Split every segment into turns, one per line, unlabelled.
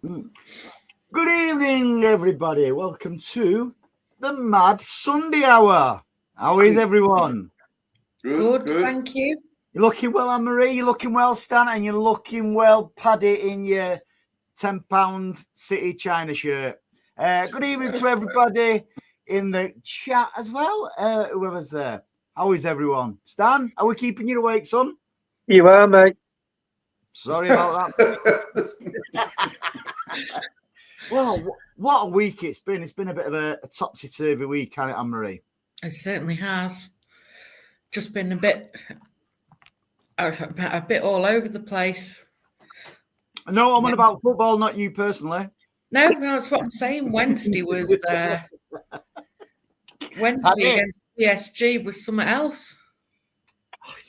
Good evening, everybody. Welcome to the Mad Sunday Hour. How is everyone?
Good. Thank you.
You're looking well, Anne-Marie. You're looking well, Stan. And you're looking well, Paddy, in your £10 City China shirt. Good evening to everybody in the chat as well. Whoever's there. How is everyone? Stan, are we keeping you awake, son?
You are, mate.
Sorry about that. Well, what a week it's been. It's been a bit of a topsy-turvy week, hasn't it, Anne-Marie?
It certainly has. Just been a bit all over the place.
No, I'm on about football, not you personally.
No, that's what I'm saying. Wednesday was Wednesday against PSG was something else.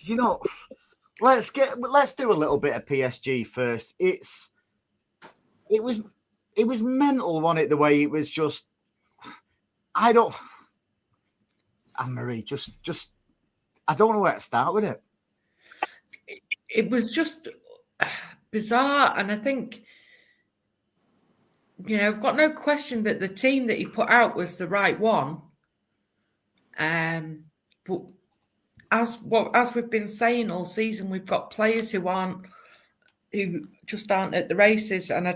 You know, let's do a little bit of PSG first. It was mental, wasn't it? The way it was just, Anne-Marie, just I don't know where to start with it.
It was just bizarre, and I think, I've got no question that the team that he put out was the right one. But as we've been saying all season, we've got players who just aren't at the races, and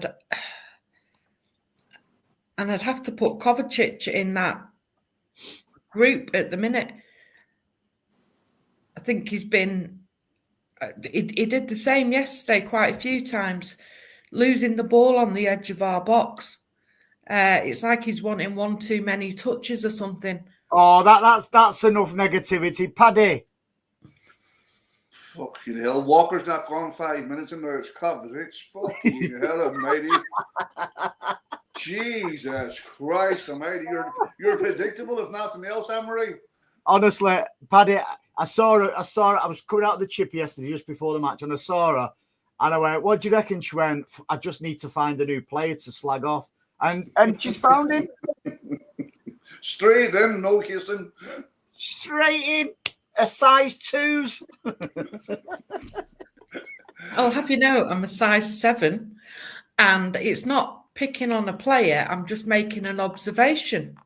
I'd have to put Kovacic in that group at the minute. I think he's been. He did the same yesterday quite a few times, losing the ball on the edge of our box. It's like he's wanting one too many touches or something.
Oh, that's enough negativity, Paddy.
Fucking hell, Walker's not gone 5 minutes and there's Kovacic. Fucking hell, almighty. Jesus Christ, almighty. You're predictable if nothing else, Anne-Marie.
Honestly, Paddy, I saw her. I was coming out of the chip yesterday just before the match, and I saw her, and I went, "What do you reckon?" She went, "I just need to find a new player to slag off," and she's found him.
Straight in, no kissing.
Straight in, a size 2s.
I'll have you know, I'm a size 7, and it's not picking on a player. I'm just making an observation.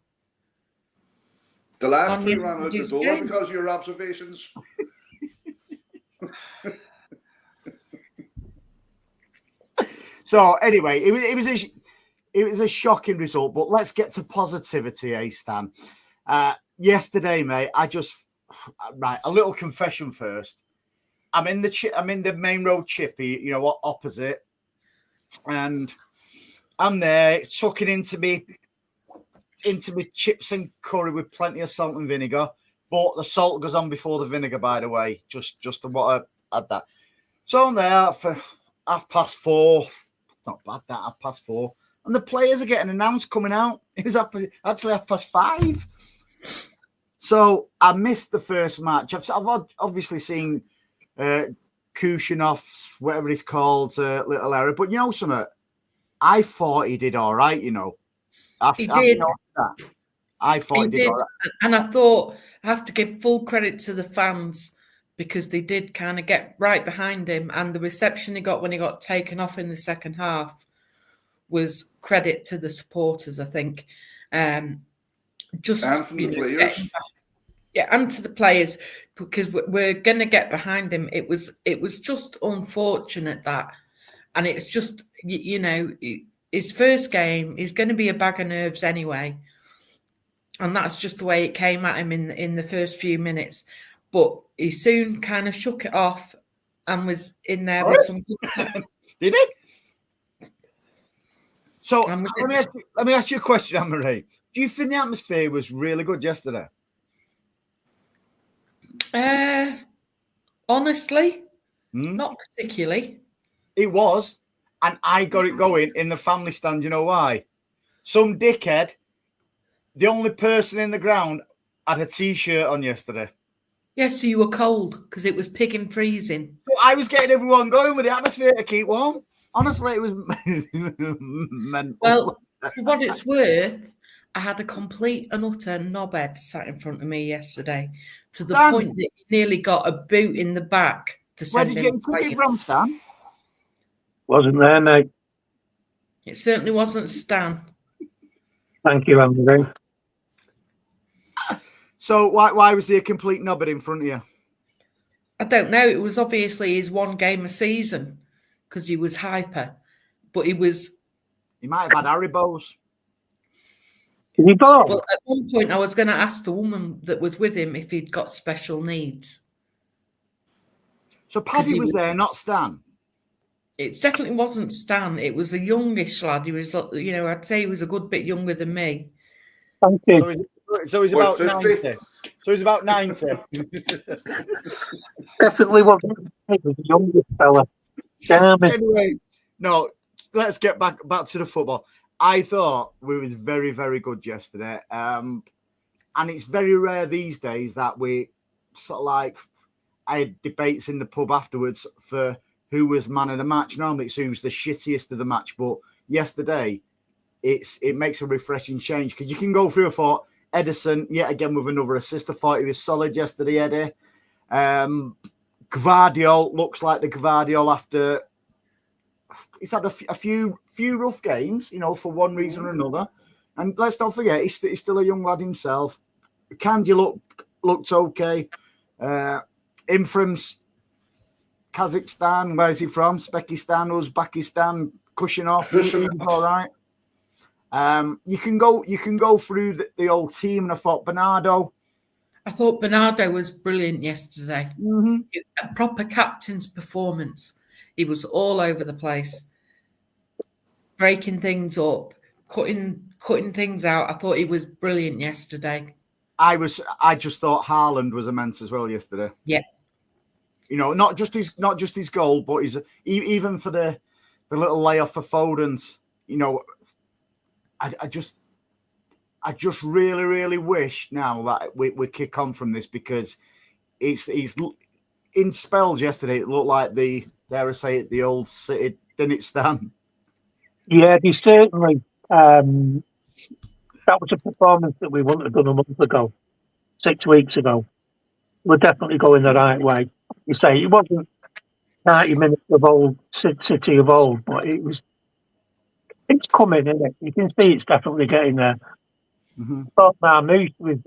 The last 3 ran out the door because of your observations.
So anyway, it was a shocking result, but let's get to positivity, Stan. Yesterday, mate, right, a little confession first. I'm in the main road chippy, opposite, and I'm there tucking into me chips and curry with plenty of salt and vinegar, but the salt goes on before the vinegar, by the way, just what I had that. So I'm there for 4:30, not bad, that 4:30, and the players are getting announced coming out. It was actually 5:30. So I missed the first match. I've obviously seen Kushinov's, whatever he's called, little error, but you know something, I thought he did all right,
He did.
I thought he did all right.
And I thought I have to give full credit to the fans because they did kind of get right behind him, and the reception he got when he got taken off in the second half was credit to the supporters, I think. Just
and from the players.
And to the players, because we're going to get behind him. It was just unfortunate that, and it's just his first game is going to be a bag of nerves anyway, and that's just the way it came at him in the first few minutes. But he soon kind of shook it off and was in there with some good.
Did he? So let me ask you a question, Anne-Marie. Do you think the atmosphere was really good yesterday?
Honestly, not particularly.
It was, and I got it going in the family stand. You know why? Some dickhead, the only person in the ground, had a T-shirt on yesterday.
Yes, so you were cold because it was pig and freezing.
So I was getting everyone going with the atmosphere to keep warm. Honestly, it was mental.
Well, for what it's worth, I had a complete and utter knobhead sat in front of me yesterday to the point that he nearly got a boot in the back to send him.
Where did you get your ticket from, Stan?
Wasn't there, mate.
It certainly wasn't Stan.
Thank you, Andrew.
So why was he a complete knobber in front of you?
I don't know. It was obviously his one game a season because he was hyper, but he was.
He might have had Haribos.
Well, at one point, I was going to ask the woman that was with him if he'd got special needs.
So Paddy was there, not Stan.
It definitely wasn't Stan. It was a youngish lad. He was, I'd say he was a good bit younger than me.
Thank you.
So he's about 90. So he's about 90.
Definitely wasn't. He was the youngest fella.
Anyway, no, let's get back to the football. I thought we was very, very good yesterday. And it's very rare these days that we sort of like, I had debates in the pub afterwards for who was man of the match. Normally it's who's the shittiest of the match. But yesterday, it makes a refreshing change because you can go through. I thought Edison, yet again with another assist. I thought he was solid yesterday, Eddie. Gvardiol looks like the Gvardiol after he's had a few rough games, for one reason or another. And let's not forget, he's still a young lad himself. Kanji looked okay. Him from Kazakhstan, where is he from? Uzbekistan, Uzbekistan, cushion off. He's all right. You can go through the old team, and I thought Bernardo
was brilliant yesterday.
Mm-hmm.
A proper captain's performance. He was all over the place, breaking things up, cutting things out. I thought he was brilliant yesterday.
I just thought Haaland was immense as well yesterday.
Yeah.
Not just his goal, but even for the little layoff for Foden's. I just really, really wish now that we kick on from this because he's in spells yesterday. It looked like the old City, didn't it, Stan?
Yeah, they certainly. That was a performance that we wouldn't have done a month ago, 6 weeks ago. We're definitely going the right way. You say it wasn't 90 minutes of old City of old, but it's coming, isn't it? You can see it's definitely getting there.
Mm-hmm.
But Marmouche was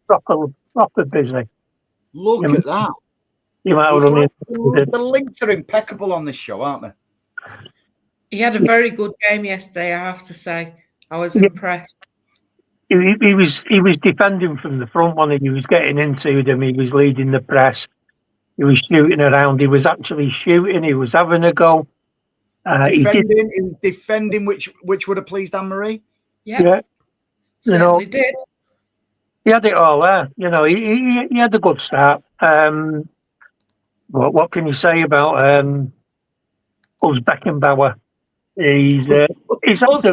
proper busy.
Look at that.
The
links are impeccable on this show, aren't they?
He had a very good game yesterday, I have to say. I was impressed.
He was defending from the front when he was getting into them. He was leading the press. He was shooting around. He was actually shooting. He was having a go.
Defending, which would have pleased Anne-Marie.
Yeah. Certainly did.
He had it all there. He had a good start. What can you say about Uzbekistan? He's had he's got the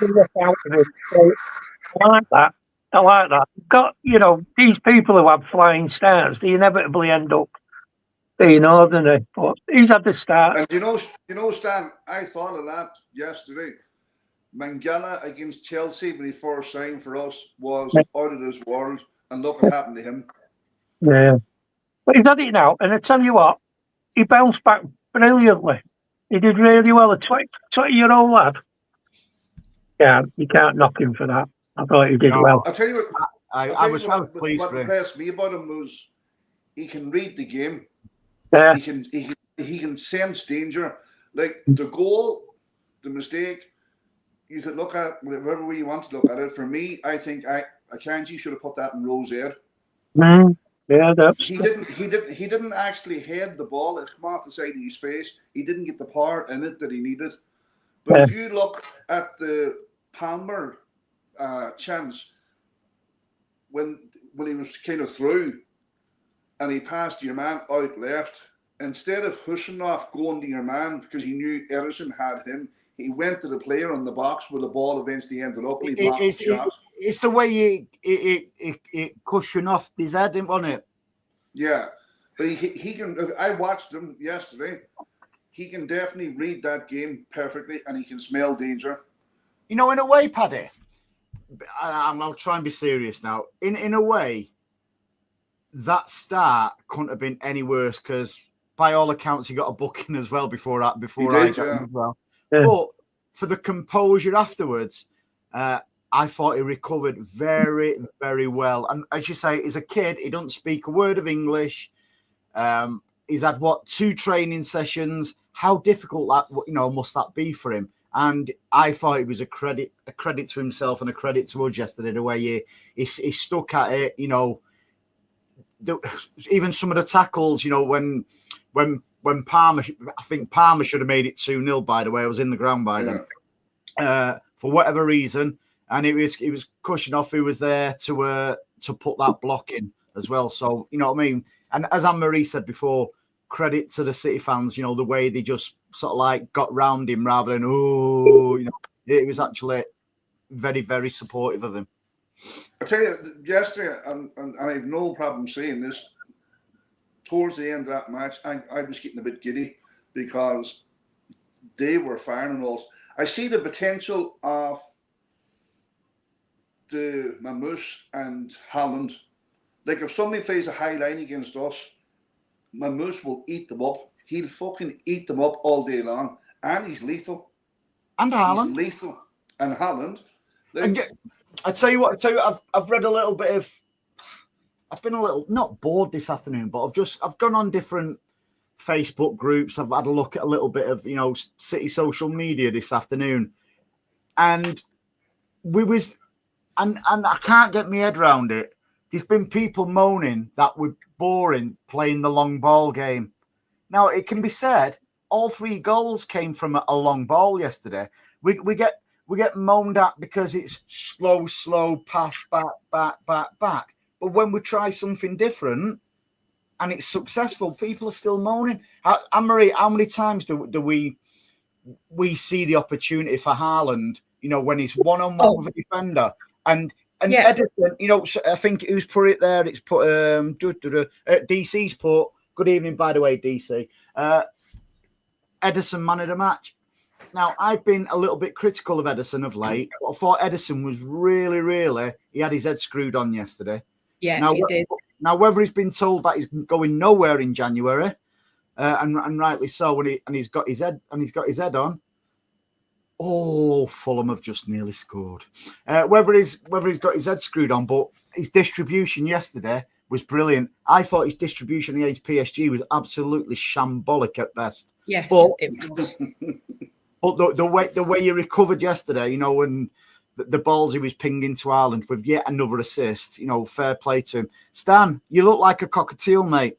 look out of it. So I like that. These people who have flying starts, they inevitably end up being ordinary. But he's had the start.
And Stan, I thought of that yesterday. Mangala against Chelsea when he first signed for us was out of this world, and look what happened to him.
Yeah. But he's had it now, and I tell you what, he bounced back brilliantly. He did really well. A 20-year-old lad. Yeah, you can't knock him for that. I thought he did well.
I'll tell you what.
I was pleased for him.
What impressed me about him was he can read the game.
Yeah.
He can sense danger. Like the goal, the mistake, you could look at whatever way you want to look at it. For me, I think Akanji should have put that in Rowe's head.
Yeah,
he didn't actually head the ball. It came off the side of his face. He didn't get the power in it that he needed. But if you look at the Palmer chance when he was kind of through and he passed your man out left, instead of pushing off going to your man because he knew Ederson had him, he went to the player on the box where the ball eventually ended up. And he blocked the shot.
It's the way it cushion off his head, wasn't it? Yeah,
but he can. I watched him yesterday. He can definitely read that game perfectly, and he can smell danger.
In a way, Paddy, I'll try and be serious now. In a way, that start couldn't have been any worse because, by all accounts, he got a booking as well before I got him as well.
Yeah.
But for the composure afterwards, I thought he recovered very, very well. And as you say, he's a kid. He doesn't speak a word of English. He's had 2 training sessions. How difficult that must that be for him? And I thought it was a credit to himself and a credit to us yesterday the way he stuck at it. Even some of the tackles. When Palmer, I think Palmer should have made it 2-0. By the way, I was in the ground by then. For whatever reason, and it was Kushinov who was there to put that block in as well. So you know what I mean. And as Anne-Marie said before, credit to the City fans. The way they just sort of like got round him rather than it was actually very, very supportive of him.
I tell you, yesterday, and I have no problem saying this. Towards the end of that match, I was getting a bit giddy because they were firing on all. I see the potential of the Mamouche and Holland. Like if somebody plays a high line against us, Mamouche will eat them up. He'll fucking eat them up all day long, and he's lethal.
And Haaland,
he's lethal, and Haaland.
I tell you what, I've read a little bit of. I've been a little not bored this afternoon, but I've gone on different Facebook groups. I've had a look at a little bit of City social media this afternoon, and and I can't get my head around it. There's been people moaning that we're boring playing the long ball game. Now it can be said all 3 goals came from a long ball yesterday. We get moaned at because it's slow pass back. But when we try something different and it's successful, people are still moaning. Anne-Marie, how many times do we see the opportunity for Haaland, when he's one-on-one with a defender? And Edison, I think who's put it there? It's put DC's put, good evening, by the way, DC. Edison man of the match. Now, I've been a little bit critical of Edison of late, but I thought Edison was really, he had his head screwed on yesterday.
Yeah, he did.
Now, whether he's been told that he's going nowhere in January, and rightly so, and he's got his head on. Oh, Fulham have just nearly scored. Whether he's got his head screwed on, but his distribution yesterday was brilliant. I thought his distribution against PSG was absolutely shambolic at best.
Yes,
but
it was.
But the way he recovered yesterday, and the balls he was pinging to Ireland with yet another assist, fair play to him. Stan, you look like a cockatiel, mate.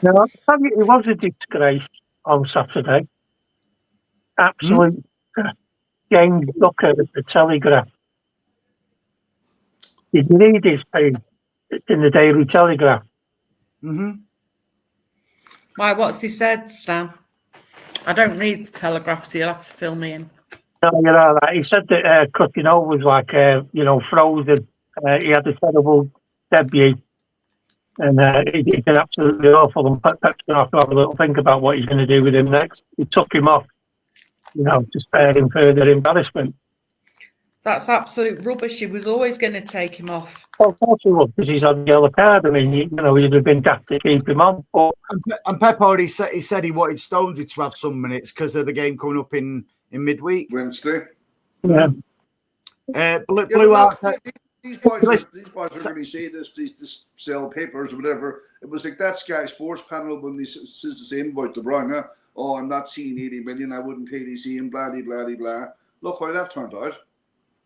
No, it was a disgrace on Saturday. Absolute James Ducker at the Telegraph. Did you read his page in the Daily Telegraph?
Mm-hmm.
Why, what's he said, Stan? I don't read the Telegraph, so you'll have to fill me in.
No, you're all right. He said that Coutinho was like, frozen. He had a terrible debut. And he did absolutely awful. And Pep's going to have a little think about what he's going to do with him next. He took him off, to spare him further embarrassment.
That's absolute rubbish. He was always going to take him off.
Well, of course he would, because he's on the yellow card. I mean, he'd have been daft to keep him on. But...
And Pep already said he wanted Stonesy to have some minutes because of the game coming up in midweek.
Wednesday.
Yeah.
Blue Art.
These boys are really saying this, these sell papers or whatever. It was like that Sky Sports panel when they says the same about De Bruyne. Oh, I'm not seeing 80 million. I wouldn't pay to see him. Blah, blah, blah, blah. Look how that turned out.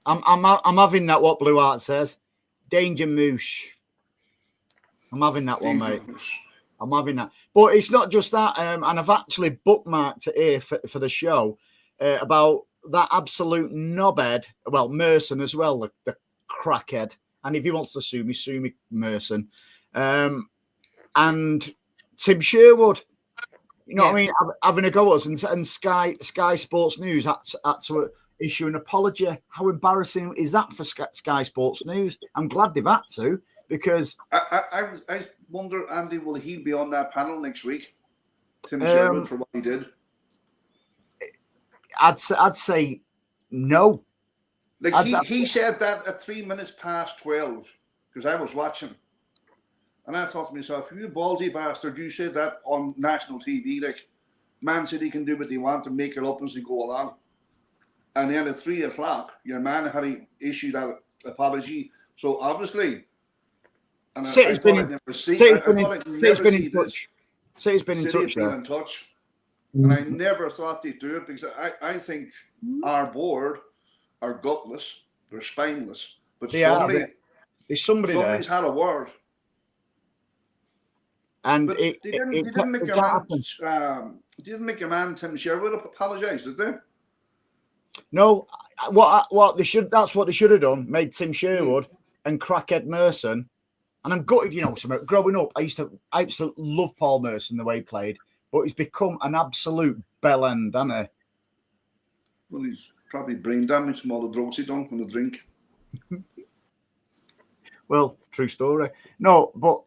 I'm having that. What Blue Art says, Danger Moosh. I'm having that one, mate. I'm having that. But it's not just that. And I've actually bookmarked it here for the show about that absolute knobhead. Well, Merson as well, the crackhead. And if he wants to sue me, Merson. And Tim Sherwood. You know what I mean? Having a go at us, and Sky Sports News had to issue an apology. How embarrassing is that for Sky Sports News? I'm glad they've had to, because
I wonder, Andy, will he be on that panel next week? Tim Sherwood, for what he did.
I'd say No.
Like he said that at 3 minutes past 12 because I was watching, and I thought to myself, "You ballsy bastard! You said that on national TV. Like, Man City can do what they want and make it up as they go along." And then at 3 o'clock, your man had issued that apology. So obviously, and
City's been in touch. City's been in touch.
And I never thought they'd do it because I think our board are gutless, they're spineless. But there's somebody
somebody's
had a word.
And
but they didn't make your man Tim Sherwood apologise, did they?
No, what they should, that's what they should have done, made Tim Sherwood and Crackhead Merson. And I'm gutted, growing up, I used to love Paul Merson the way he played, but he's become an absolute bellend, hasn't he?
Well, he's probably brain damaged from all the drugs he done from the drink.
Well, true story. No, but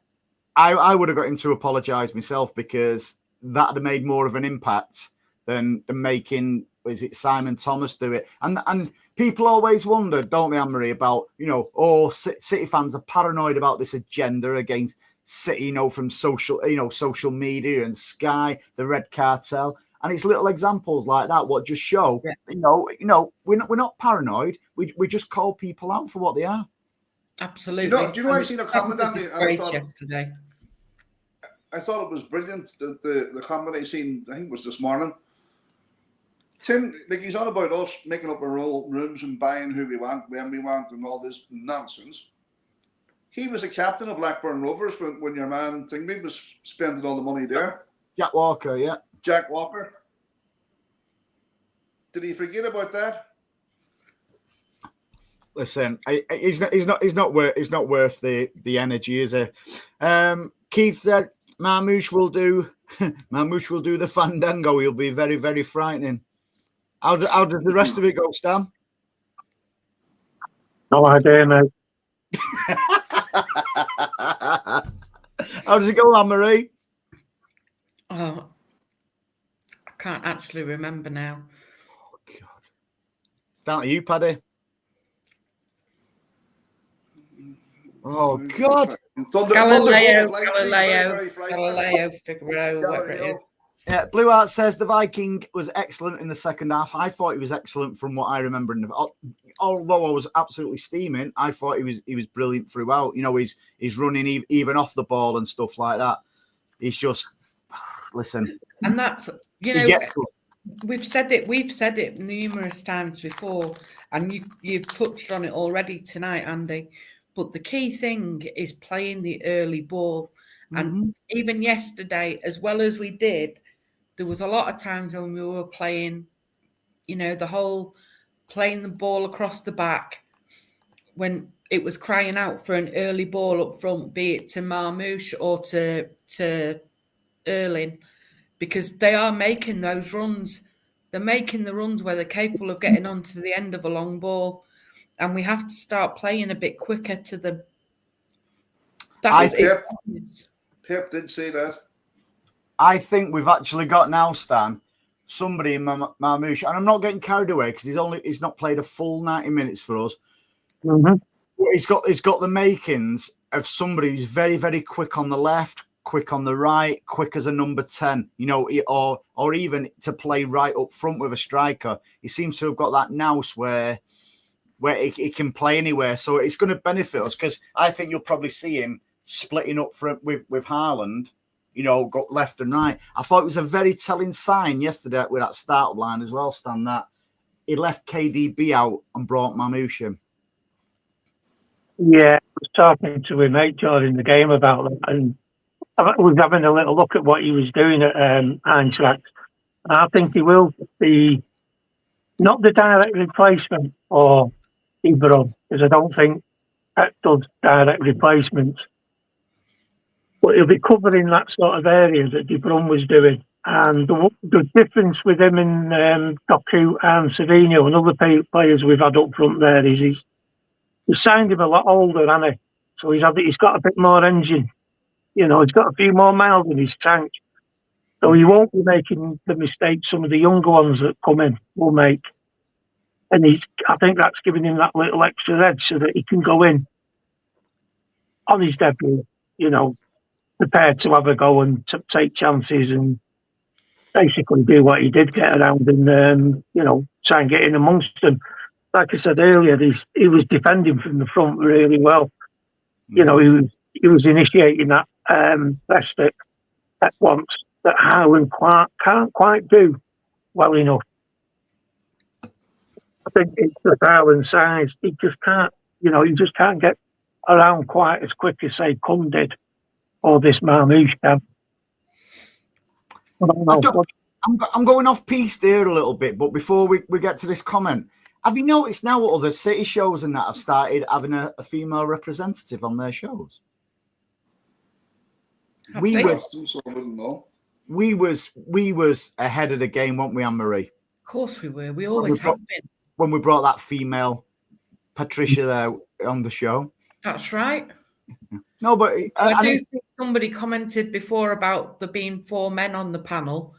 I would have got him to apologise myself because that would have made more of an impact than making, is it Simon Thomas do it? And people always wonder, don't they, Anne-Marie, about, City fans are paranoid about this agenda against City, from social media and Sky, the Red Cartel. And it's little examples like that what just show, we're not paranoid. We just call people out for what they are.
Absolutely.
Do you know I seen a comment on
it yesterday?
I thought it was brilliant. The comment I seen, I think it was this morning. Tim, he's on about us making up our own rooms and buying who we want, when we want, and all this nonsense. He was a captain of Blackburn Rovers when your man Tingby was spending all the money there.
Jack Walker, yeah.
Jack Walker. Did he forget about that?
Listen, he's not worth the energy, is he? Keith said Marmouche will do the fandango. He'll be very, very frightening. How does the rest of it go, Stan?
No idea, mate.
How does it go, Anne-Marie?
Oh, I can't actually remember now.
Oh, God. It's down to you, Paddy. Oh, God.
Galileo, Figaro, whatever it is.
Blue Art says the Viking was excellent in the second half. I thought he was excellent from what I remember. Although I was absolutely steaming, I thought he was brilliant throughout. He's running even off the ball and stuff like that. He's just, listen.
And that's, we've said it numerous times before, and you've touched on it already tonight, Andy. But the key thing is playing the early ball. And even yesterday, as well as we did, there was a lot of times when we were playing, the whole playing the ball across the back when it was crying out for an early ball up front, be it to Marmouche or to Erling, because they are making those runs. They're making the runs where they're capable of getting onto the end of a long ball, and we have to start playing a bit quicker to them.
Pep did say that.
I think we've actually got now, Stan, somebody in Marmouche, and I'm not getting carried away because he's not played a full 90 minutes for us.
Mm-hmm.
He's got the makings of somebody who's very, very quick on the left, quick on the right, quick as a number 10, or even to play right up front with a striker. He seems to have got that nous where he can play anywhere. So it's going to benefit us because I think you'll probably see him splitting up front with Haaland, got left and right. I thought it was a very telling sign yesterday with that start line as well, Stan, that he left KDB out and brought Marmouche in.
Yeah, I was talking to him, mate, during the game about that, and I was having a little look at what he was doing at Eintracht. And I think he will be not the direct replacement for Ibram, because I don't think that does direct replacements. But he'll be covering that sort of area that De Bruyne was doing. And the difference with him and Doku and Savino and other players we've had up front there is he's signed him a lot older, hasn't he? So he's got a bit more engine. He's got a few more miles in his tank. So he won't be making the mistakes some of the younger ones that come in will make. And I think that's giving him that little extra edge so that he can go in on his debut, prepared to have a go and take chances and basically do what he did, get around and, try and get in amongst them. Like I said earlier, he was defending from the front really well. He was initiating that press at once that Howland can't quite do well enough. I think it's the Howland size. He just can't, he just can't get around quite as quick as, say, Cum did or this Marmouche can.
I'm going off piece there a little bit, but before we get to this comment, have you noticed now what other city shows and that have started having a female representative on their shows? We was ahead of the game, weren't we, Anne-Marie?
Of course we were. We always have been.
When we brought that female Patricia there on the show.
That's right.
No, but
I do think somebody commented before about there being 4 men on the panel.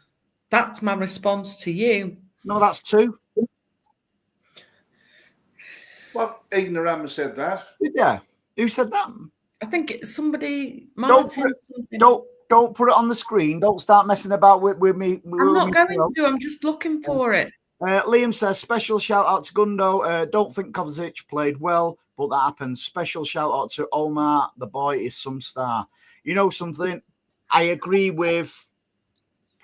That's my response to you.
No, that's 2.
What ignoramus said that?
Yeah. Who said that?
I think it's somebody. Martin.
Don't put it on the screen. Don't start messing about with me.
I'm not going to. I'm just looking for it.
Liam says, special shout out to Gundo. Don't think Kovacic played well, but that happens. Special shout out to Omar. The boy is some star. You know something? I agree with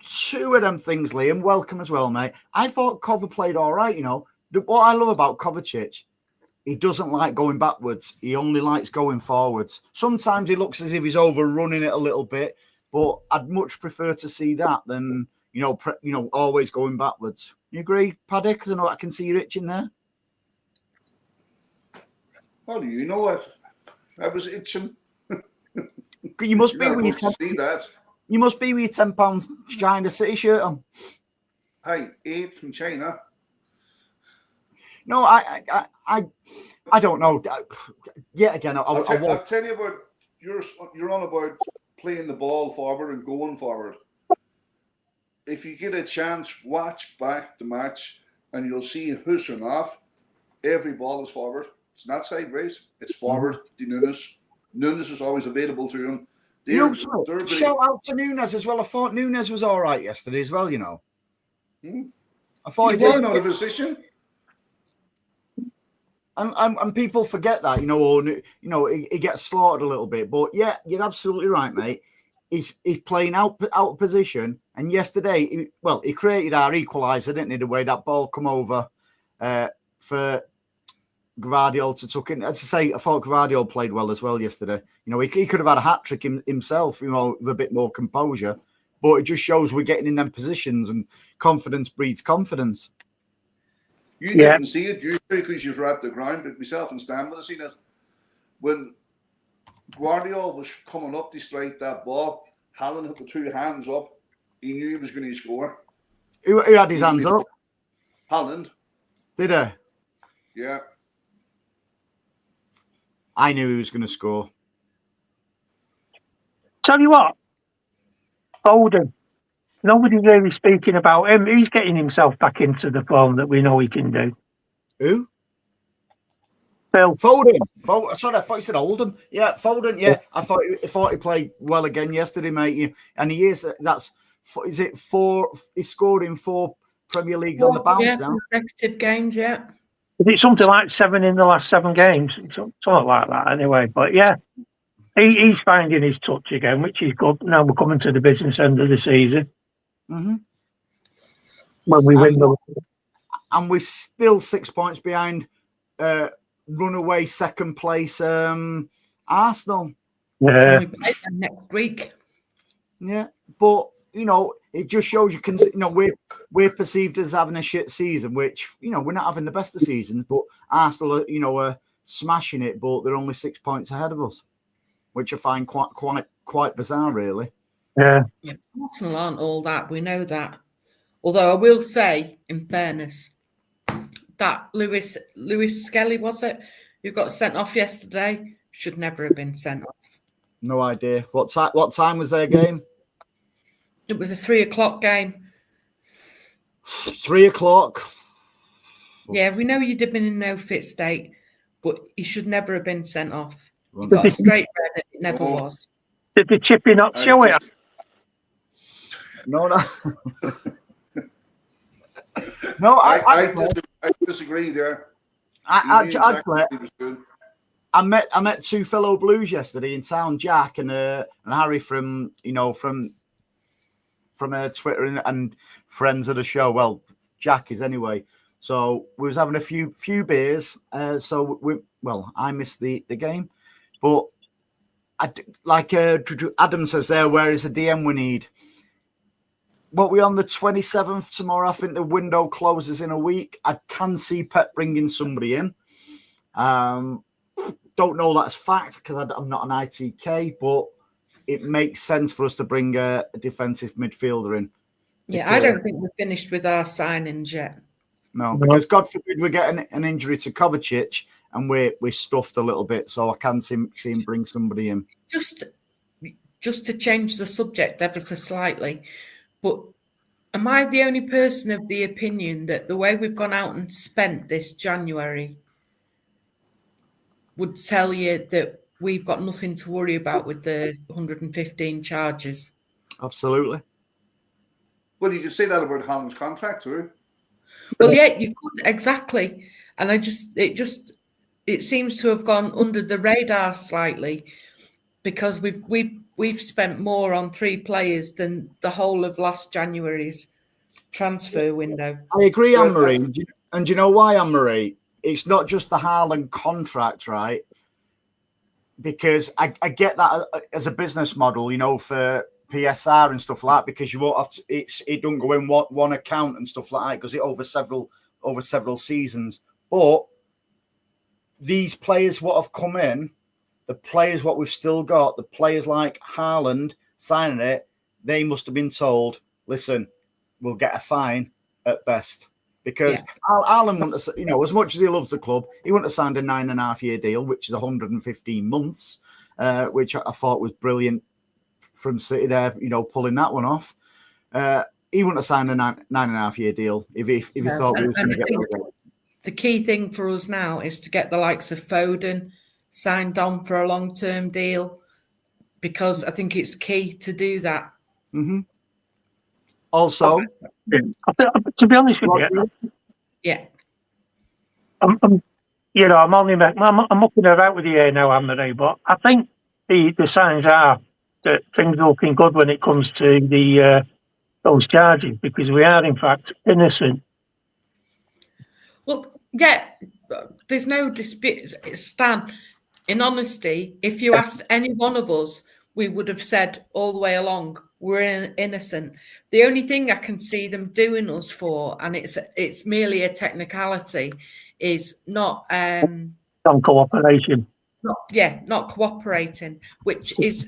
2 of them things, Liam. Welcome as well, mate. I thought Kova played all right, What I love about Kovacic, he doesn't like going backwards. He only likes going forwards. Sometimes he looks as if he's overrunning it a little bit, but I'd much prefer to see that than, always going backwards. You agree, Paddy? Because I know I can see you itching there.
How do you know what? I was itching.
You must be with your
see that.
You must be with your £10 China City shirt on.
Hey, 8 from China.
No, I don't know. Yet again,
I'll tell you about you're on about playing the ball forward and going forward. If you get a chance, watch back the match and you'll see Husanov. Every ball is forward. It's not sideways. It's forward to Nunes. Nunes is always available to him.
Shout out to Nunes as well. I thought Nunes was all right yesterday as well, I thought
he was out of position.
And people forget that, he gets slaughtered a little bit. But yeah, you're absolutely right, mate. He's playing out of position. And yesterday, he created our equaliser, didn't he? The way that ball come over for Gvardiol to tuck in. As I say, I thought Gvardiol played well as well yesterday. He could have had a hat trick himself, with a bit more composure. But it just shows we're getting in them positions, and confidence breeds confidence.
You didn't see it, you because you were at the ground, but myself and Stan would have seen it. When Guardiola was coming up to strike that ball, Haaland had the 2 hands up. He knew he was going to score.
Who had his hands up?
Haaland.
Did he?
Yeah.
I knew he was going to score.
Tell you what, Foden. Nobody's really speaking about him. He's getting himself back into the form that we know he can do.
Who?
Phil.
Foden. Sorry, I thought you said Oldham. Yeah, Foden. Yeah, I thought he played well again yesterday, mate. And he is. Is it 4? He scored in 4 Premier Leagues on the bounce now.
Consecutive games, yeah.
Is it something like 7 in the last 7 games? Something like that, anyway. But yeah, he's finding his touch again, which is good. Now we're coming to the business end of the season.
Mm-hmm.
When we win
and we're still 6 points behind runaway second place Arsenal.
Yeah.
We play them next week.
Yeah, but it just shows you can. We're perceived as having a shit season, which we're not having the best of seasons. But Arsenal, are smashing it, but they're only 6 points ahead of us, which I find quite bizarre, really.
Yeah.
Arsenal aren't all that. We know that. Although I will say, in fairness, that Lewis Skelly, was it, who got sent off yesterday, should never have been sent off.
No idea. What time was their game?
It was a 3:00 game.
3:00.
Yeah, we know you'd have been in no fit state, but he should never have been sent off. He
Well,
got a straight red, and it never
Oh.
was.
Did the Chippy not
I
show it?
No. No,
I disagree there.
I
He was good.
I met two fellow Blues yesterday in town, Jack and Harry from Twitter and friends of the show. Well, Jack is anyway. So we was having a few beers. So I missed the game, but Adam says there, where is the DM we need? What, we on the 27th tomorrow? I think the window closes in a week. I can see Pep bringing somebody in. Don't know that's fact because I'm not an ITK, but it makes sense for us to bring a defensive midfielder in.
Yeah, I don't think we're finished with our signings yet.
No, because God forbid we get an injury to Kovacic and we're stuffed a little bit. So I can see him bring somebody in. Just
to change the subject ever so slightly, but am I the only person of the opinion that the way we've gone out and spent this January would tell you that we've got nothing to worry about with the 115 charges?
Absolutely.
Well, you can say that about Holland's contract, too.
Well, yeah, you could, exactly. And it seems to have gone under the radar slightly because we've spent more on 3 players than the whole of last January's transfer window.
I agree, Anne-Marie. And you know why, Anne-Marie? It's not just the Haaland contract, right? Because I get that as a business model, for PSR and stuff like that, because you won't have to, it don't go in one account and stuff like that, because it over several seasons. But these players what have come in, the players what we've still got, the players like Haaland signing it, they must have been told, listen, we'll get a fine at best. Because Haaland wouldn't have, as much as he loves the club, he wouldn't have signed a 9.5-year deal, which is 115 months, which I thought was brilliant from City there, pulling that one off. He wouldn't have signed a 9.5-year deal if he thought we were going to get the.
The key thing for us now is to get the likes of Foden signed on for a long-term deal, because I think it's key to do that.
Mm-hmm. Also,
to be honest with you,
yeah,
I'm only I'm looking about with you here now, Anne-Marie, but I think the signs are that things are looking good when it comes to those charges, because we are in fact innocent.
Well, yeah, there's no dispute. Stan, in honesty, if you asked any one of us, we would have said all the way along, we're innocent. The only thing I can see them doing us for, and it's merely a technicality, is not
Non-cooperation.
Not cooperating, which is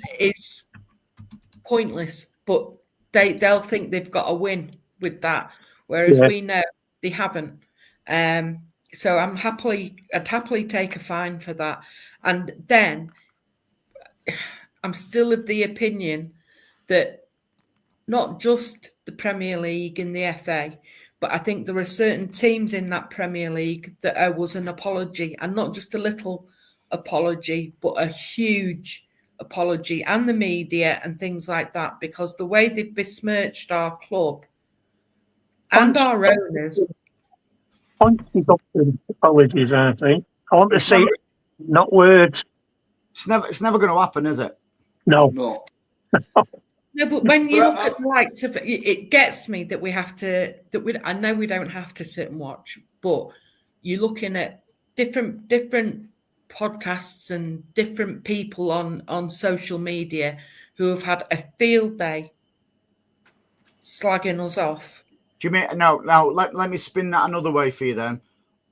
pointless. But they'll think they've got a win with that, whereas we know they haven't. So I'd happily take a fine for that. And then I'm still of the opinion that not just the Premier League and the FA, but I think there are certain teams in that Premier League that owe us an apology, and not just a little apology, but a huge apology, and the media and things like that, because the way they've besmirched our club and our owners.
Apologies, I think. I want to say not words.
It's never going to happen, is it?
No.
No.
No, but when you look at the likes of it, gets me that we have to. I know we don't have to sit and watch, but you're looking at different podcasts and different people on social media who have had a field day slagging us off.
Do you mean now? Let me spin that another way for you then.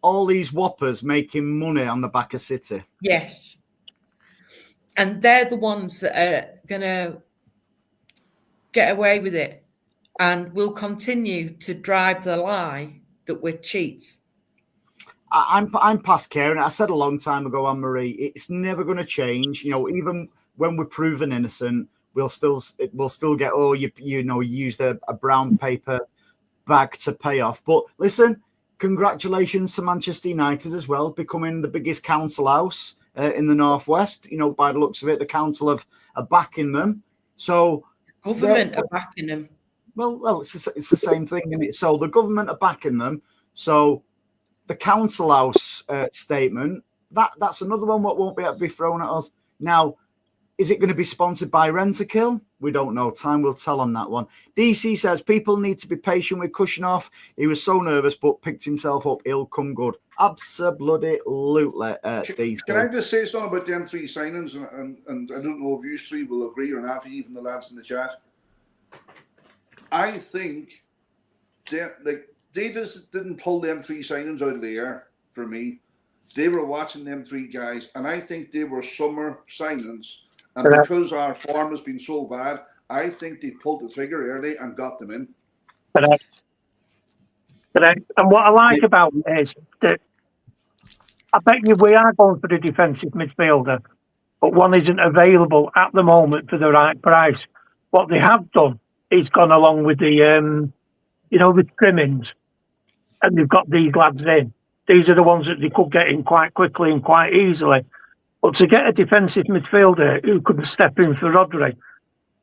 All these whoppers making money on the back of City.
Yes, and they're the ones that are gonna get away with it, and will continue to drive the lie that we're cheats.
I'm past caring. I said a long time ago, Anne-Marie, it's never going to change. Even when we're proven innocent, we'll still get you used a brown paper bag to pay off. But listen, congratulations to Manchester United as well, becoming the biggest council house in the Northwest. By the looks of it, the council are backing them. So
government are backing them.
Well, it's the same thing, isn't it? So the government are backing them. So the council house statement, that's another one what won't be able to be thrown at us. Now, is it going to be sponsored by Rent-A-Kill? We don't know. Time will tell on that one. DC says people need to be patient with Kushnov. He was so nervous, but picked himself up. He'll come good. Absolutely, DC.
Can I just say something about them 3 signings? And I don't know if you 3 will agree or not, even the lads in the chat. I think they just didn't pull them 3 signings out of the air for me. They were watching them 3 guys, and I think they were summer signings. And because our form has been so bad, I think they pulled the trigger early and got them in.
Correct. And what I like about it is that I bet you we are going for the defensive midfielder, but one isn't available at the moment for the right price. What they have done is gone along with the, the trimmings, and they've got these lads in. These are the ones that they could get in quite quickly and quite easily. But to get a defensive midfielder who could step in for Rodri,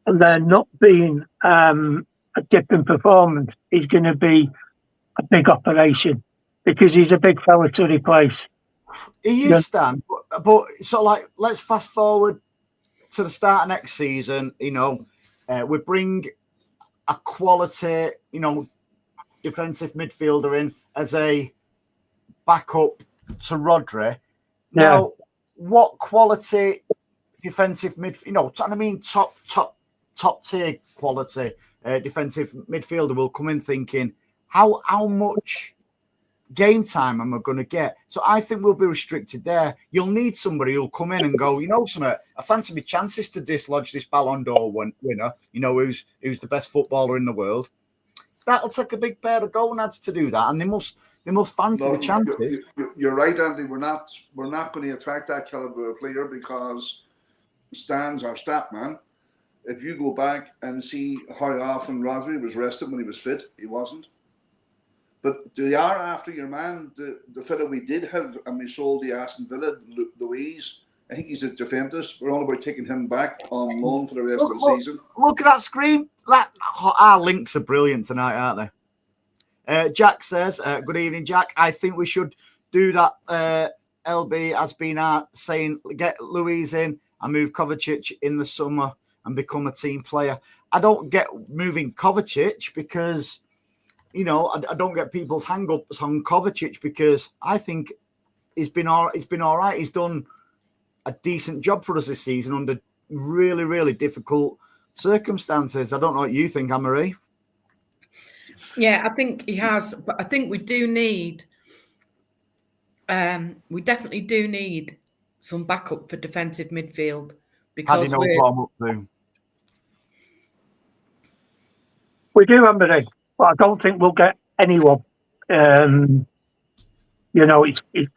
and there not being a dip in performance, is going to be a big operation because he's a big fella to replace.
He is, Stan. But so, let's fast forward to the start of next season. We bring a quality, defensive midfielder in as a backup to Rodri. Now, what quality defensive midfield? Top tier quality defensive midfielder will come in thinking, how much game time am I going to get? So I think we'll be restricted there. You'll need somebody who'll come in and go, something. I fancy my chances to dislodge this Ballon d'Or winner. Who's the best footballer in the world. That'll take a big pair of gonads to do that, and they must fancy the chances.
You're right, Andy. We're not going to attract that caliber of player because Stan's our stat man. If you go back and see how often Rodri was rested when he was fit, he wasn't. But they are after your man, the fella we did have, and we sold the Aston Villa, Louise. I think he's at Juventus. We're all about taking him back on loan for the rest of the season. Look
at that screen. Our links are brilliant tonight, aren't they? Jack says, good evening, Jack. I think we should do that. LB has been saying, get Louise in and move Kovacic in the summer and become a team player. I don't get moving Kovacic because, I don't get people's hang-ups on Kovacic because I think he's been all right. He's done a decent job for us this season under really, really difficult circumstances. I don't know what you think, Anne-Marie.
Yeah, I think he has, but I think we do need, we definitely do need some backup for defensive midfield because
we do, Anne-Marie, but I don't think we'll get anyone. It's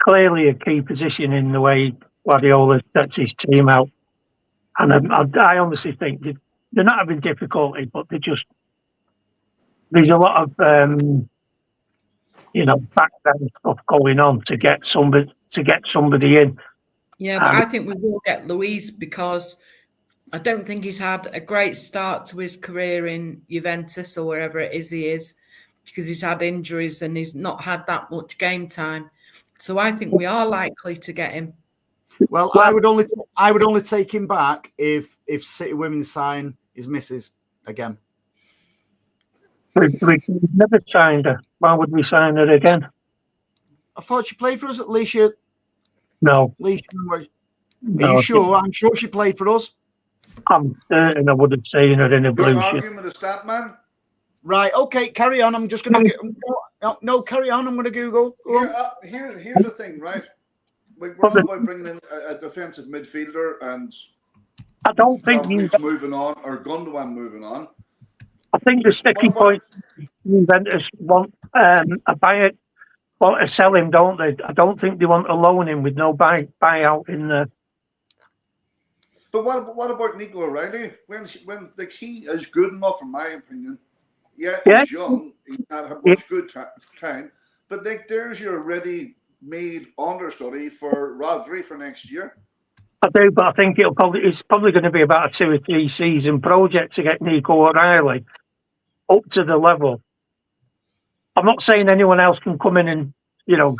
clearly a key position in the way Guardiola sets his team out, and I honestly think they're not having difficulty, but there's a lot of background stuff going on to get somebody in.
Yeah, but I think we will get Luis because I don't think he's had a great start to his career in Juventus or wherever it is he is, because he's had injuries and he's not had that much game time. So I think we are likely to get him.
Well, I would only take him back if City Women sign his missus again.
We've never signed her. Why would we sign her again?
I thought she played for us at least.
No.
Are you sure? I'm sure she played for us.
I'm certain I would have seen her in a blue shirt.
Arguing with a stat man?
Right, okay, carry on. I'm just going to... No, carry on. I'm going to Google.
Here's the thing, right? We're all about bringing in a defensive midfielder and...
I don't think
moving on, or Gundogan moving on.
I think the sticking point, Juventus want a buyer, want to sell him, don't they? I don't think they want to loan him with no buyout in there.
But what about Nico O'Reilly? When he is good enough, in my opinion. Yeah, he's young. He's not had much good time. But Nick, there's your ready-made understudy for Rodri for next year.
I do, but I think it's probably going to be about a 2 or 3 season project to get Nico O'Reilly up to the level. I'm not saying anyone else can come in and,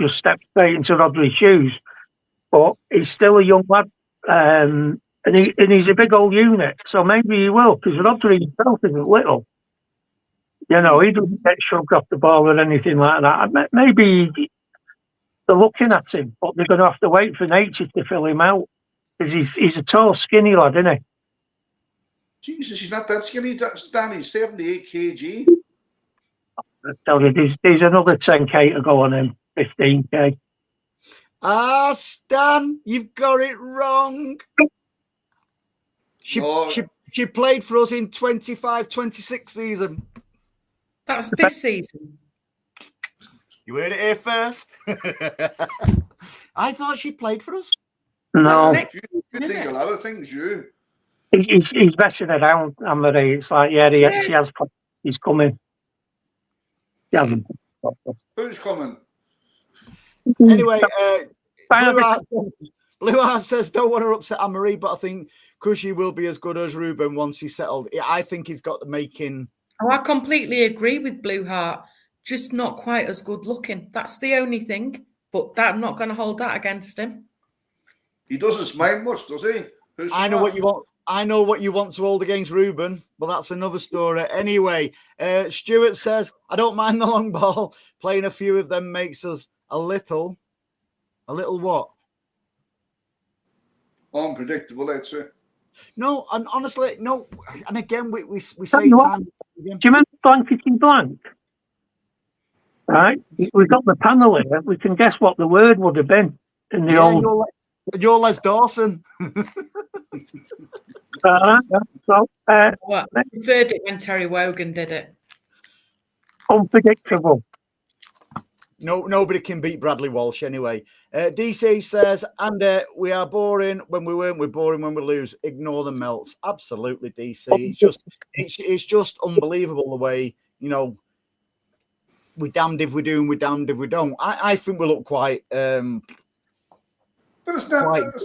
just step straight into Rodri's shoes, but he's still a young lad, and he's a big old unit, so maybe he will, because Rodri himself isn't little. He doesn't get shoved off the ball or anything like that. Maybe they're looking at him, but they're going to have to wait for nature to fill him out, because he's a tall, skinny lad, isn't he?
Jesus, he's not that skinny. Stan, he's 78 kg.
I tell you, there's another 10k to go on him, 15k.
Stan, you've got it wrong. She played for us in 25-26 season.
That's this season.
You heard it here first. I thought she played for us.
No,
You think a lot of things, you.
He's messing around, Anne-Marie. It's like, he has. He's coming. He hasn't.
Who's coming?
Anyway, Blue Heart says, don't want to upset Anne-Marie, but I think Cushy will be as good as Ruben once he's settled. I think he's got the making.
Oh, I completely agree with Blue Heart. Just not quite as good looking. That's the only thing. But I'm not going to hold that against him.
He doesn't smile much, does he?
I know what you want. I know what you want to hold against Ruben, but that's another story. Anyway, Stuart says, I don't mind the long ball. Playing a few of them makes us a little what?
Unpredictable, let's say.
No,
and honestly, no. And again, we say
time again. Do you remember blankety blank? Right? We've got the panel here. We can guess what the word would have been in the old.
You're Les Dawson.
I preferred it when Terry Wogan did it.
Unpredictable.
No, nobody can beat Bradley Walsh anyway. DC says, and we are boring when we win, we're boring when we lose. Ignore the melts. Absolutely, DC. It's just unbelievable the way, we're damned if we do and we're damned if we don't. I think we look quite
but it's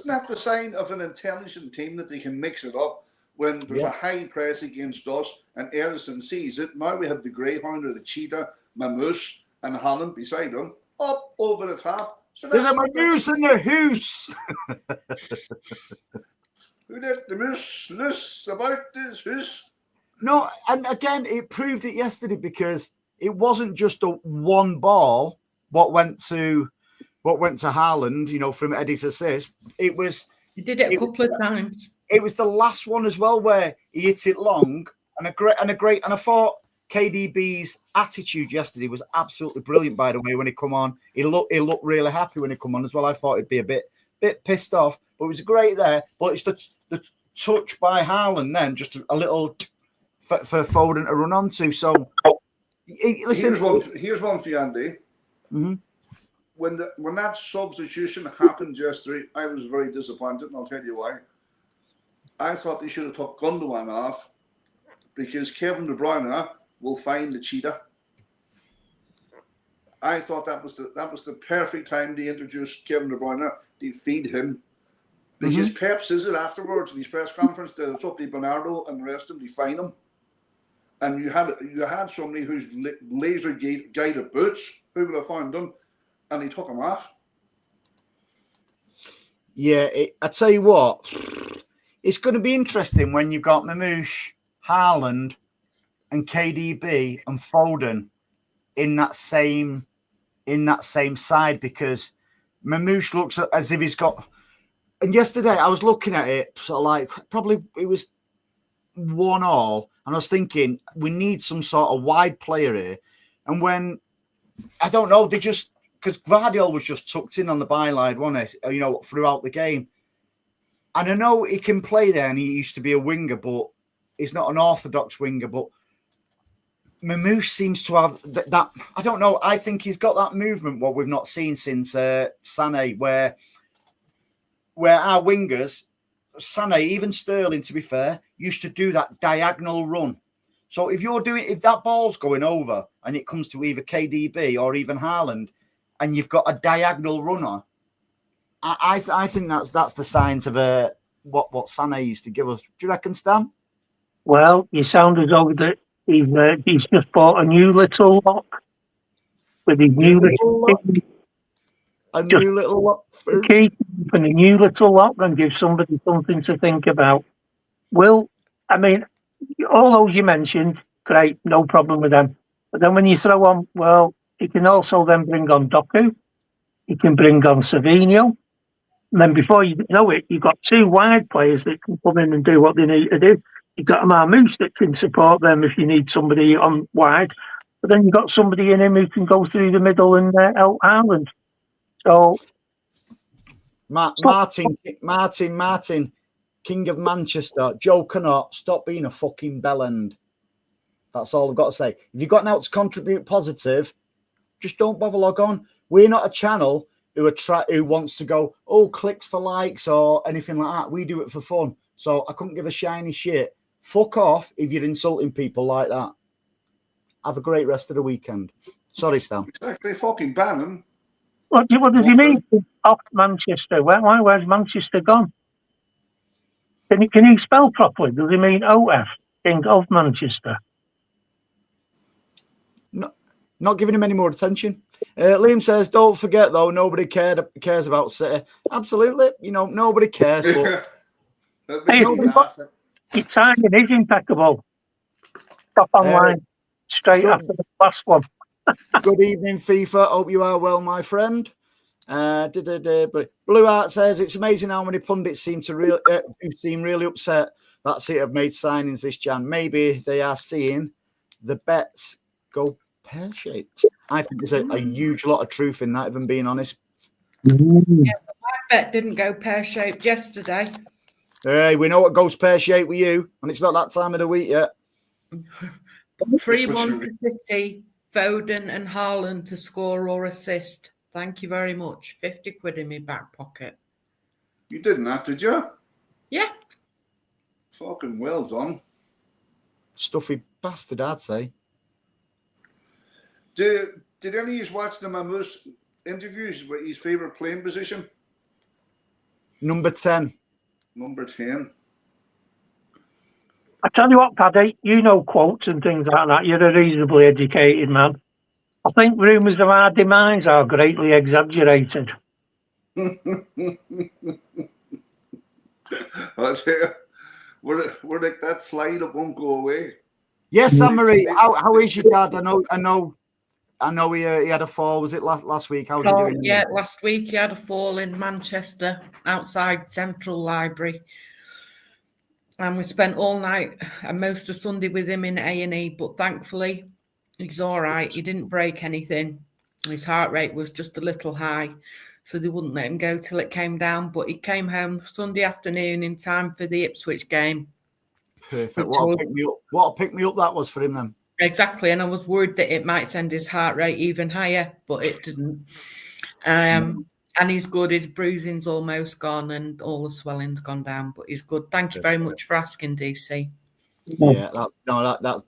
not the sign of an intelligent team that they can mix it up when there's a high press against us and Edison sees it. Now we have the Greyhound or the Cheetah, Mammoose, and Holland beside him, up over the top. So
there's a Mammoose in the hoose.
Who let the moose loose about this hoose?
No, and again, it proved it yesterday because it wasn't just a one ball what went to Haaland, from Eddie's assist. He
did it a couple of times.
It was the last one as well where he hit it long and I thought KDB's attitude yesterday was absolutely brilliant. By the way, when he come on, he looked really happy when he come on as well. I thought he'd be a bit pissed off, but it was great there. But it's the touch by Haaland then just a little for Foden to run onto. So listen,
here's one for you, Andy.
Mm-hmm.
When that substitution happened yesterday, I was very disappointed, and I'll tell you why. I thought they should have took Gundogan off because Kevin De Bruyne will find the Cheetah. I thought that was the perfect time to introduce Kevin De Bruyne. They feed him because Pep says it afterwards in his press conference that it's up to Bernardo and the rest of them to find him. And you had somebody who's laser guided boots who would have found him. And he took him off.
Yeah, I tell you what, it's going to be interesting when you've got Mamouche, Haaland, and KDB and Foden in that same side because Mamouche looks as if he's got. And yesterday I was looking at it, sort of like probably it was 1-1, and I was thinking we need some sort of wide player here. And when I don't know, they just. Because Gvardiol was just tucked in on the byline, wasn't it? Throughout the game. And I know he can play there and he used to be a winger, but he's not an orthodox winger. But Mamouche seems to have that. I don't know. I think he's got that movement, what we've not seen since Sané, where our wingers, Sané, even Sterling, to be fair, used to do that diagonal run So if that ball's going over and it comes to either KDB or even Haaland, and you've got a diagonal runner, I think that's the signs of what Sané used to give us. Do you reckon, Stan?
Well, you sound as though that he's just bought a new little lock with his new little
lock. A new little lock.
Key and a new little lock, and give somebody something to think about. Well, I mean, all those you mentioned, great, no problem with them. But then when you throw on, well, you can also then bring on Doku, you can bring on Savinho, and then before you know it, you've got two wide players that can come in and do what they need to do. You've got a Marmouche that can support them if you need somebody on wide, but then you've got somebody in him who can go through the middle and help Haaland. So,
Martin, King of Manchester, Joe Cannot, stop being a fucking bellend. That's all I've got to say. If you've got now to contribute positive, just don't bother log on. We're not a channel who wants to go, clicks for likes or anything like that. We do it for fun. So I couldn't give a shiny shit. Fuck off if you're insulting people like that. Have a great rest of the weekend. Sorry, Stan.
Exactly, fucking Bannon.
What does he mean? Off Manchester? Where's Manchester gone? Can he spell properly? Does he mean OF? King of Manchester?
No, not giving him any more attention. Liam says, don't forget, though, nobody cares about City. Absolutely. Nobody cares. But
Your timing is impeccable. Top online straight after the last one.
Good evening, FIFA. Hope you are well, my friend. Blue Art says it's amazing how many pundits seem really upset that City have made signings this Jan. Maybe they are seeing the bets go pear-shaped. I think there's a huge lot of truth in that, if I'm being honest.
Yeah, but my bet didn't go pear-shaped yesterday.
Hey, we know what goes pear-shaped with you, and it's not that time of the week yet.
3-1 to City, Foden and Haaland to score or assist. Thank you very much. 50 quid in my back pocket.
You did that, did you?
Yeah.
Fucking well done.
Stuffy bastard, I'd say.
Did any of you watch the Mamouche interviews with his favourite playing position?
Number 10.
Number 10.
I tell you what, Paddy, you know quotes and things like that. You're a reasonably educated man. I think rumours of our demise are greatly exaggerated.
I tell you, we're like that fly that won't go away.
Yes, Anne-Marie. How is your dad? I know he had a fall. Was it last week? How's he doing?
Yeah, last week he had a fall in Manchester outside Central Library. And we spent all night and most of Sunday with him in A&E, but thankfully he's all right. He didn't break anything. His heart rate was just a little high, so they wouldn't let him go till it came down. But he came home Sunday afternoon in time for the Ipswich game.
Perfect. What a pick me up that was for him then.
Exactly, and I was worried that it might send his heart rate even higher, but it didn't. And he's good. His bruising's almost gone, and all the swelling's gone down. But he's good. Thank you very much for asking, DC.
Yeah,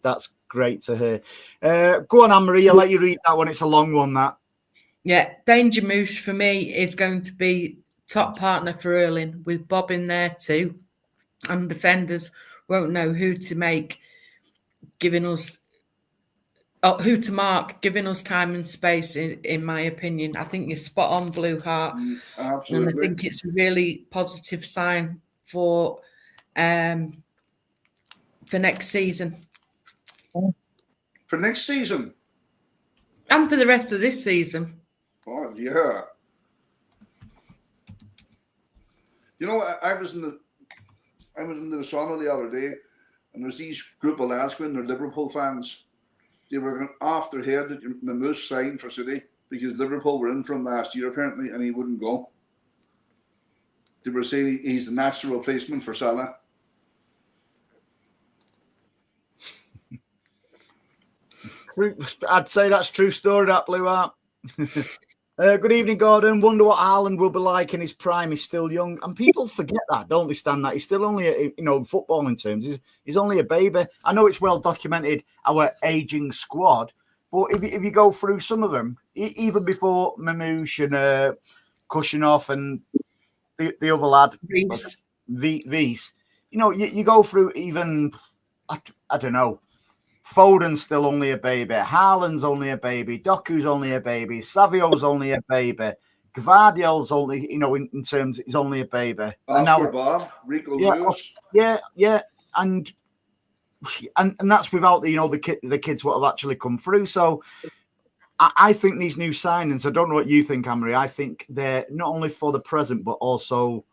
that's great to hear. Go on, Anne-Marie. I'll let you read that one. It's a long one. That.
Yeah, Danger Moose for me is going to be top partner for Erling with Bob in there too, and defenders won't know who to make, giving us. Who to mark, giving us time and space, in my opinion. I think you're spot on, Blue Heart.
Absolutely.
And I think it's a really positive sign for next season.
For next season?
And for the rest of this season.
Oh, yeah. You know, I was in the sauna the other day, and there's these group of lads when they're Liverpool fans. They were going off their head that Mamouche signed for City because Liverpool were in from last year apparently, and he wouldn't go. They were saying he's the natural replacement for Salah.
I'd say that's true story, that Blue Art. Good evening, Gordon. Wonder what Haaland will be like in his prime. He's still young, and people forget that, don't they? Stan, that he's still only, footballing terms, he's only a baby. I know it's well documented our aging squad, but if you go through some of them, even before Mamouche and Kushinov and the other lad, V's, you go through even, I don't know. Foden's still only a baby. Haaland's only a baby. Doku's only a baby. Savio's only a baby. Gvardiol's only, in terms, he's only a baby.
And now, Bob, Rico Lewis.
Yeah, and that's without the kids what have actually come through. So I think these new signings, I don't know what you think, Amory. I think they're not only for the present but also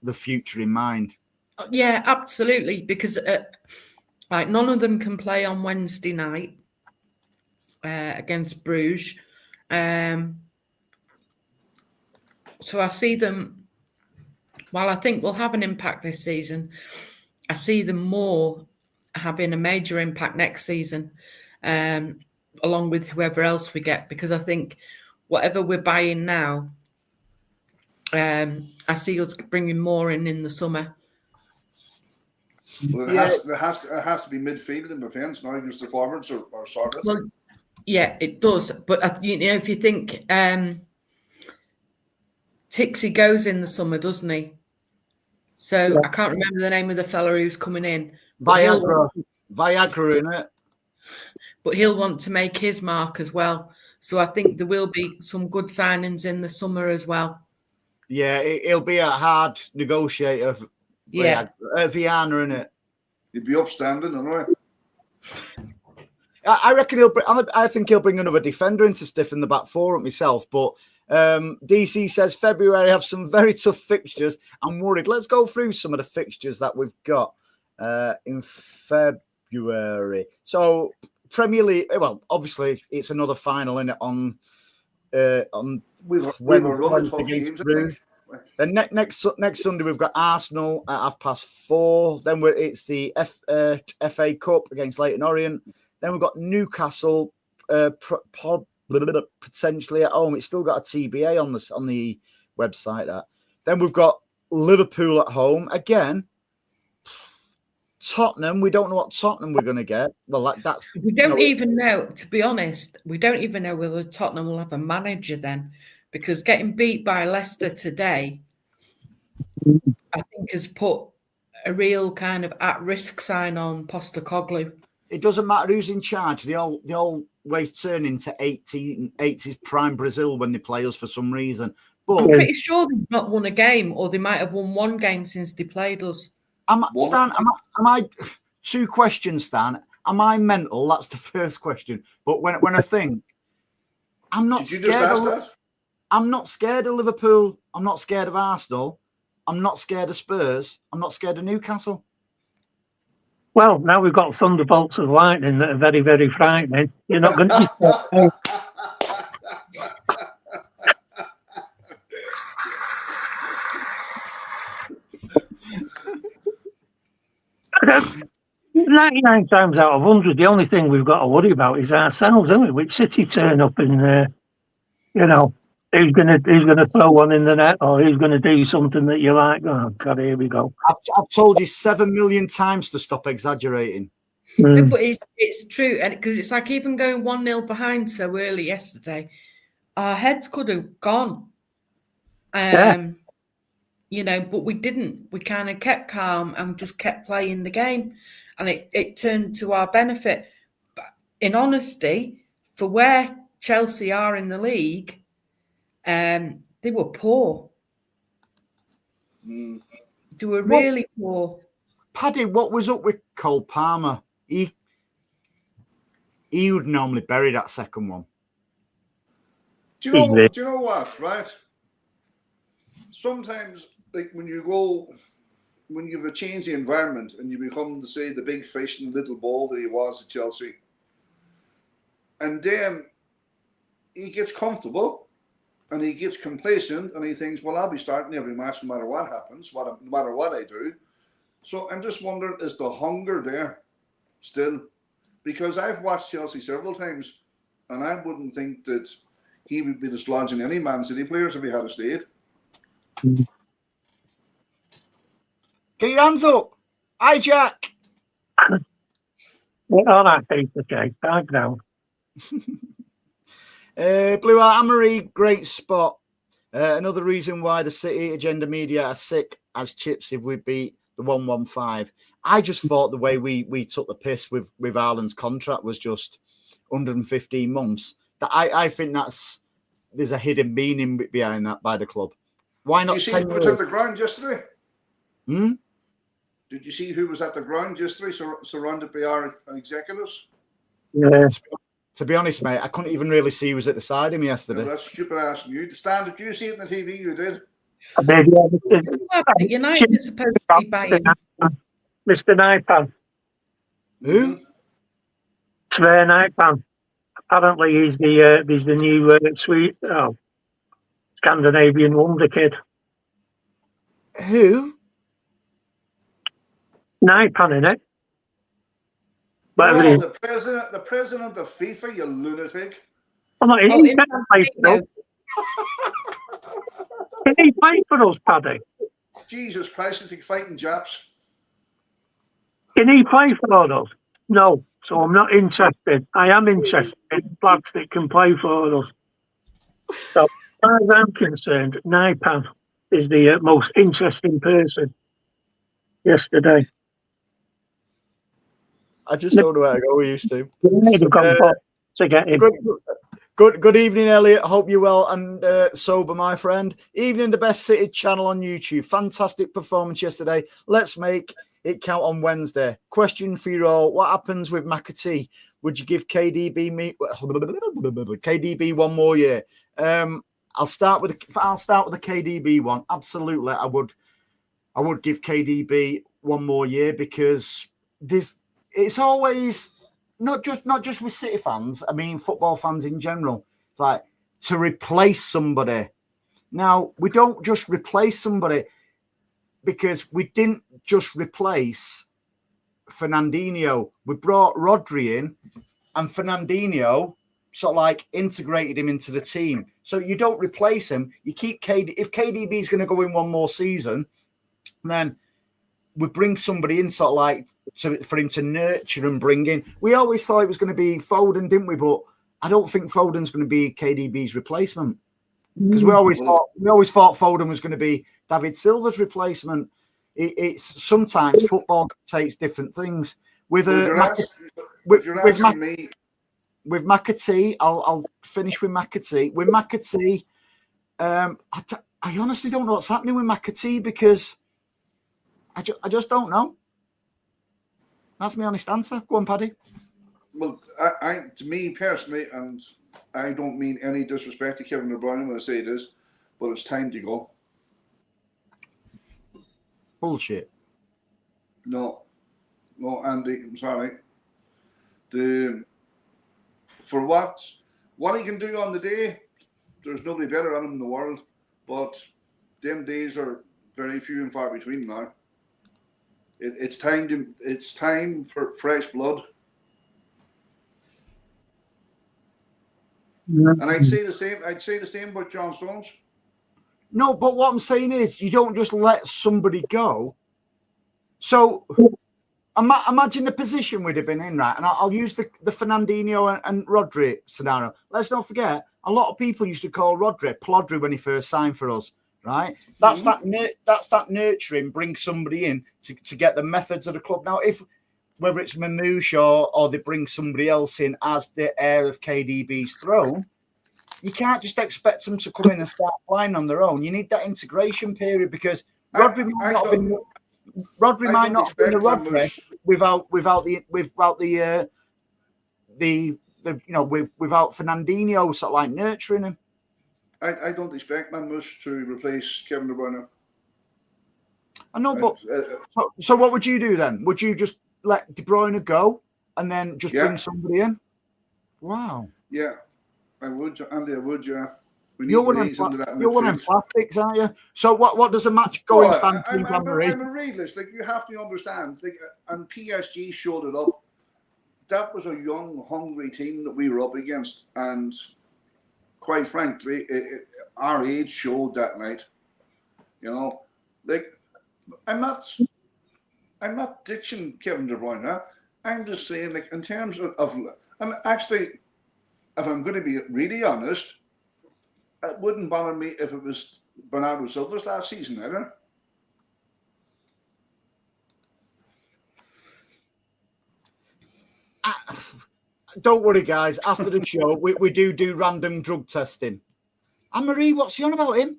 the future in mind.
Yeah, absolutely, because. None of them can play on Wednesday night against Bruges. So I see them, while I think will have an impact this season, I see them more having a major impact next season, along with whoever else we get, because I think whatever we're buying now, I see us bringing more in the summer.
Well, it has to be midfield and defence now, because the forwards are sorted.
Well, yeah, it does. But if you think Tixie goes in the summer, doesn't he? So yeah. I can't remember the name of the fella who's coming in.
Viagra, isn't it?
But he'll want to make his mark as well. So I think there will be some good signings in the summer as well.
Yeah, he'll be a hard negotiator.
Yeah,
Viana, innit?
He'd be upstanding, anyway.
I reckon I think he'll bring another defender in to stiffen the back four up myself. But DC says February have some very tough fixtures. I'm worried. Let's go through some of the fixtures that we've got in February. So Premier League. Well, obviously it's another final in it on Wednesday against Bruges. Then next Sunday we've got Arsenal at 4:30. Then it's the FA Cup against Leyton Orient. Then we've got Newcastle potentially at home. It's still got a TBA on the website. That. Then we've got Liverpool at home again. Tottenham. We don't know what Tottenham we're going to get. Well, that's
we don't even know. To be honest, we don't even know whether Tottenham will have a manager then. Because getting beat by Leicester today, I think, has put a real kind of at-risk sign on Postecoglou.
It doesn't matter who's in charge. They always turn into 80s prime Brazil when they play us for some reason. But
I'm pretty sure they've not won a game, or they might have won one game since they played us.
Stan, am I? Two questions, Stan. Am I mental? That's the first question. But when I think, I'm not scared. I'm not scared of Liverpool. I'm not scared of Arsenal. I'm not scared of Spurs. I'm not scared of Newcastle.
Well, now we've got thunderbolts of lightning that are very, very frightening. You're not going to be scared. "99 times out of 100, the only thing we've got to worry about is ourselves, isn't it? Which City turn up and, who's gonna throw one in the net, or who's gonna do something that you like? Oh God, here we go.
I've told you 7 million times to stop exaggerating.
No, but it's true, and because it's like even going 1-0 behind so early yesterday, our heads could have gone. But we didn't. We kind of kept calm and just kept playing the game, and it turned to our benefit. But in honesty, for where Chelsea are in the league, they were poor. They were really poor.
Paddy, what was up with Cole Palmer? He would normally bury that second one.
Do you know what, right? Sometimes, like when you have a change the environment and you become, say, the big fish in the little bowl that he was at Chelsea, and then he gets comfortable and he gets complacent and he thinks, well, I'll be starting every match no matter what happens, no matter what I do. So I'm just wondering, is the hunger there still? Because I've watched Chelsea several times and I wouldn't think that he would be dislodging any Man City players if he had stayed.
Get your hands up. Hi, Jack.
Get on that piece of cake. Back down.
Blue Art Amory, great spot. Another reason why the City Agenda media are sick as chips if we beat the 115. I just thought the way we took the piss with Ireland's contract was just 115 months. That I think there's a hidden meaning behind that by the club. Why not?
Did you see who was at the ground yesterday?
Hmm?
Did you see who was at the ground yesterday, surrounded by our executives?
Yeah.
To be honest, mate, I couldn't even really see who was at the side of me yesterday.
That's stupid ass you. Stan, did you see it on the TV? You did.
I mean,
United is supposed to be buying.
Mr. Naipan.
Who?
Sven Naipan. Apparently, he's the new sweet Scandinavian wonder kid.
Who?
Naipan, innit?
No, the president of FIFA, you lunatic.
I'm not, he can't play for us. Can he play for us, Paddy?
Jesus Christ, is he fighting Japs?
Can he play for us? No. So I'm not interested. I am interested in blacks that can play for us. So, as far as I'm concerned, Naipan is the most interesting person yesterday.
I just don't know where to go with you, Stu.
They've gone to get him.
Good evening, Elliot. Hope you're well and sober, my friend. Evening, the Best City channel on YouTube. Fantastic performance yesterday. Let's make it count on Wednesday. Question for you all: what happens with McAtee? Would you give KDB one more year? I'll start with the KDB one. Absolutely, I would give KDB one more year because it's always not just with City fans. I mean, football fans in general. It's like to replace somebody. Now we don't just replace somebody because we didn't just replace Fernandinho. We brought Rodri in, and Fernandinho sort of like integrated him into the team. So you don't replace him. You keep KD. If KDB is going to go in one more season, then we bring somebody in sort of like for him to nurture and bring in. We always thought it was going to be Foden, didn't we? But I don't think Foden's going to be KDB's replacement because we always thought Foden was going to be David Silva's replacement. It's sometimes football takes different things. With McAtee, I'll finish with McAtee. With McAtee, I honestly don't know what's happening with McAtee because I just don't know. That's my honest answer. Go on, Paddy.
Well, to me personally, and I don't mean any disrespect to Kevin De Bruyne when I say this, but it's time to go.
Bullshit.
No, Andy, I'm sorry. For what he can do on the day, there's nobody better at him in the world. But them days are very few and far between now. It's time for fresh blood. And I'd say the same about John Stones.
No, but what I'm saying is you don't just let somebody go. So imagine the position we'd have been in, right? And I'll use the Fernandinho and Rodri scenario. Let's not forget, a lot of people used to call Rodri Plodri when he first signed for us, right? That's that nurturing, bring somebody in to get the methods of the club. Now, whether it's Mamouche or they bring somebody else in as the heir of KDB's throne, you can't just expect them to come in and start flying on their own. You need that integration period because Rodri might not have been the Rodri without Fernandinho sort of like nurturing him.
I don't expect Mamouche to replace Kevin De Bruyne.
I know, but so what would you do then? Would you just let De Bruyne go and then just bring somebody in? Wow. Yeah,
I would, Andy. I would. Yeah.
You're one of plastics, aren't you? So what does a match going fan
I'm a realist. Like you have to understand. Like, and PSG showed it up. That was a young, hungry team that we were up against, and quite frankly, our age showed that night. You know, like I'm not ditching Kevin De Bruyne. Huh? I'm just saying, like in terms of I'm actually, if I'm going to be really honest, it wouldn't bother me if it was Bernardo Silva's last season either.
Don't worry, guys. After the show, we do random drug testing. Anne-Marie, what's he on about him?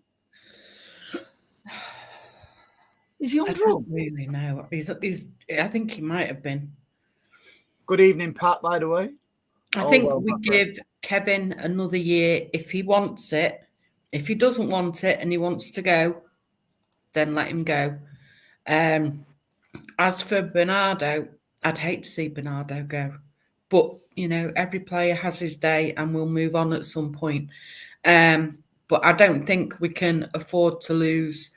Is he on
I
drugs?
don't really know. I think he might have been.
Good evening, Pat, by the way.
I think we give Kevin another year if he wants it. If he doesn't want it and he wants to go, then let him go. As for Bernardo, I'd hate to see Bernardo go. But, you know, every player has his day and we'll move on at some point. But I don't think we can afford to lose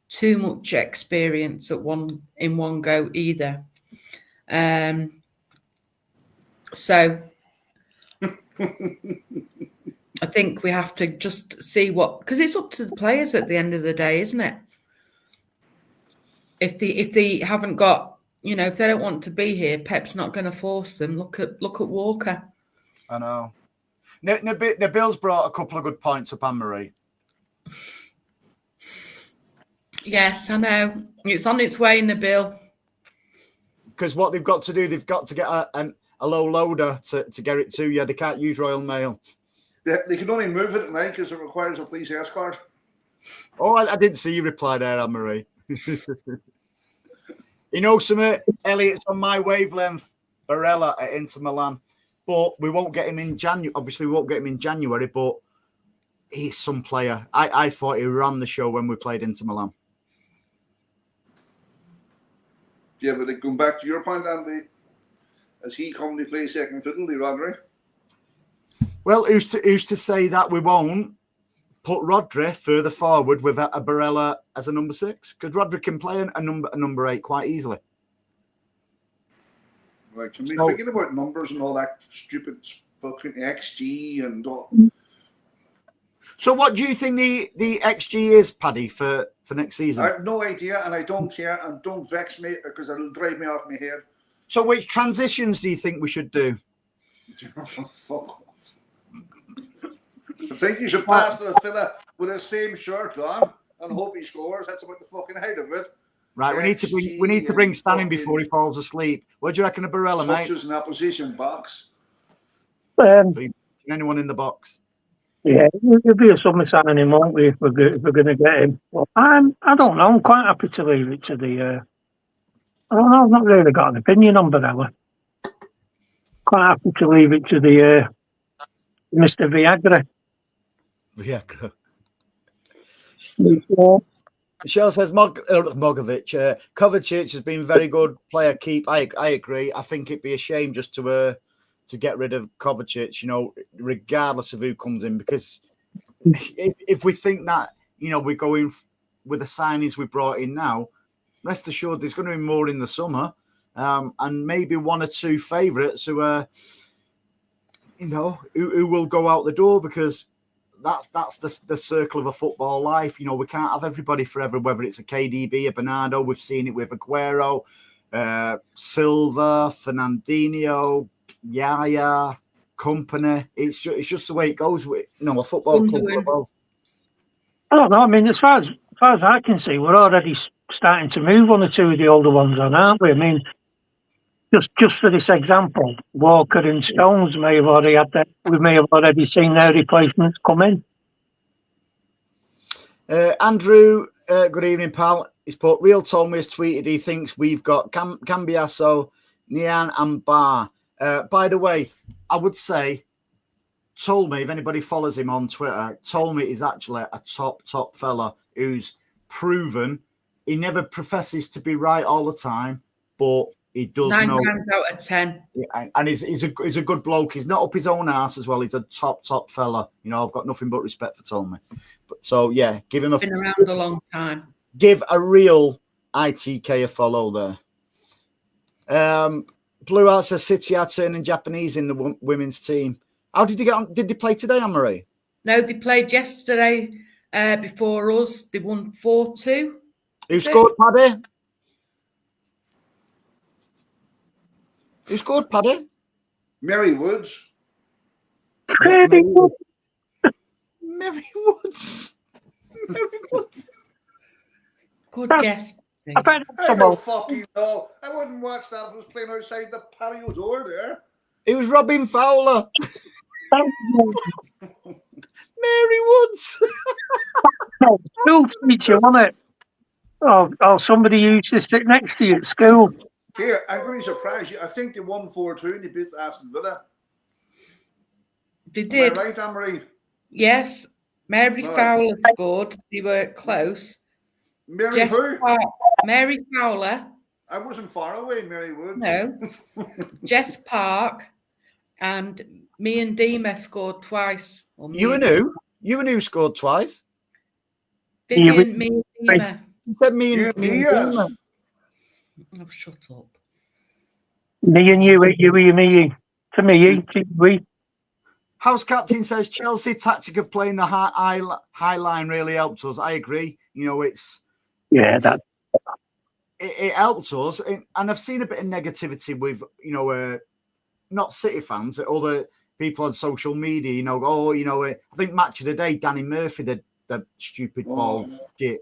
too much experience in one go either. So I think we have to just see because it's up to the players at the end of the day, isn't it? If they haven't got, you know, if they don't want to be here, Pep's not going to force them. Look at Walker.
I know. Nabil's brought a couple of good points up, Anne-Marie.
Yes, I know. It's on its way, Nabil.
Because what they've got to do, they've got to get a low loader to get it to you. They can't use Royal Mail.
They can only move it at night because it requires a police escort.
Oh, I didn't see you reply there, Anne-Marie. You know something? Elliot's on my wavelength. Barella at Inter Milan. But we won't get him in January. Obviously, we won't get him in January, but he's some player. I thought he ran the show when we played Inter Milan.
Yeah, but going back to your point, Andy, as he commonly plays second fiddle, Rodri?
Well, who's to say that we won't put Rodri further forward with a Barella as a number 6? Because Rodri can play a number 8 quite easily.
Right, can we forget about numbers and all that stupid fucking XG and all?
So what do you think the XG is, Paddy, for next season?
I have no idea, and I don't care, and don't vex me because it'll drive me off my head.
So which transitions do you think we should do?
Fuck off. I think you should pass to the fella with the same shirt on and hope he scores. That's about the fucking height of it.
Right, we need to bring Stan in before he falls asleep. What do you reckon of Barella, mate?
Touches an opposition box.
Anyone in the box?
Yeah, it'll be a summer signing, won't we, if we're going to get him? Well, I don't know. I'm quite happy to leave it to the... I don't know. I've not really got an opinion on Barella. Quite happy to leave it to the Mr. Viagra.
Viagra.
Yeah.
Michelle says Mogovic. Kovacic has been very good player keep. I agree. I think it'd be a shame just to get rid of Kovacic, you know, regardless of who comes in, because if we think that, you know, we're going with the signings we brought in now, rest assured there's going to be more in the summer, and maybe one or two favourites who you know, who will go out the door, because that's the circle of a football life. You know, we can't have everybody forever, whether it's a KDB, a Bernardo. We've seen it with Aguero, Silva, Fernandinho, Yaya, Company. It's just the way it goes with, you know, a football club.
I don't know. I mean, as far as I can see, we're already starting to move one or two of the older ones on, aren't we? I mean, just for this example, Walker and Stones may have already had that. We may have already seen their replacements come in.
Andrew, good evening, pal. He's put, Real told me, has tweeted he thinks we've got Cambiasso, Nian and Bar. By the way, I would say, Tolme, if anybody follows him on Twitter, Tolme is actually a top fella who's proven. He never professes to be right all the time, but he does
9
know.
9 times out of 10.
Yeah, and he's a good bloke. He's not up his own ass as well. He's a top fella. You know, I've got nothing but respect for Tolme. But so yeah, give him
Been around a long time.
Give a real ITK a follow there. Blue Arts says City are turning Japanese in the women's team. How did they get on? Did they play today, Anne-Marie?
No, they played yesterday before us. They won 4-2.
Who scored, Paddy? Who scored, Paddy?
Mary Woods.
Pretty good.
Mary Woods. Mary Woods.
Good guess.
I bet
I
some
don't
old-
fucking know. I wouldn't watch that if it was playing outside the patio door there.
It was Robin Fowler. Mary Woods.
School teacher, wasn't it? Oh, somebody used to sit next to you at school.
Here, I'm going to surprise you. I think they won 4-2 and they beat Aston Villa.
They
Am I
did.
right, Anne-Marie?
Yes. Mary
Right.
Fowler scored. They were close.
Mary
Jess
who?
Park. Mary Fowler.
I wasn't far away, Mary Woods.
No. Jess Park and me and Dima scored twice. Or me
You and who? You and who scored twice?
Vivian, me and Dima.
You said me
You
and me.
Diaz.
And
Oh, shut up.
Me and you, me. To me, we.
House captain says Chelsea tactic of playing the high line really helped us. I agree. You know, it helped us, and I've seen a bit of negativity with not City fans, other people on social media. I think match of the day, Danny Murphy, the stupid ball git.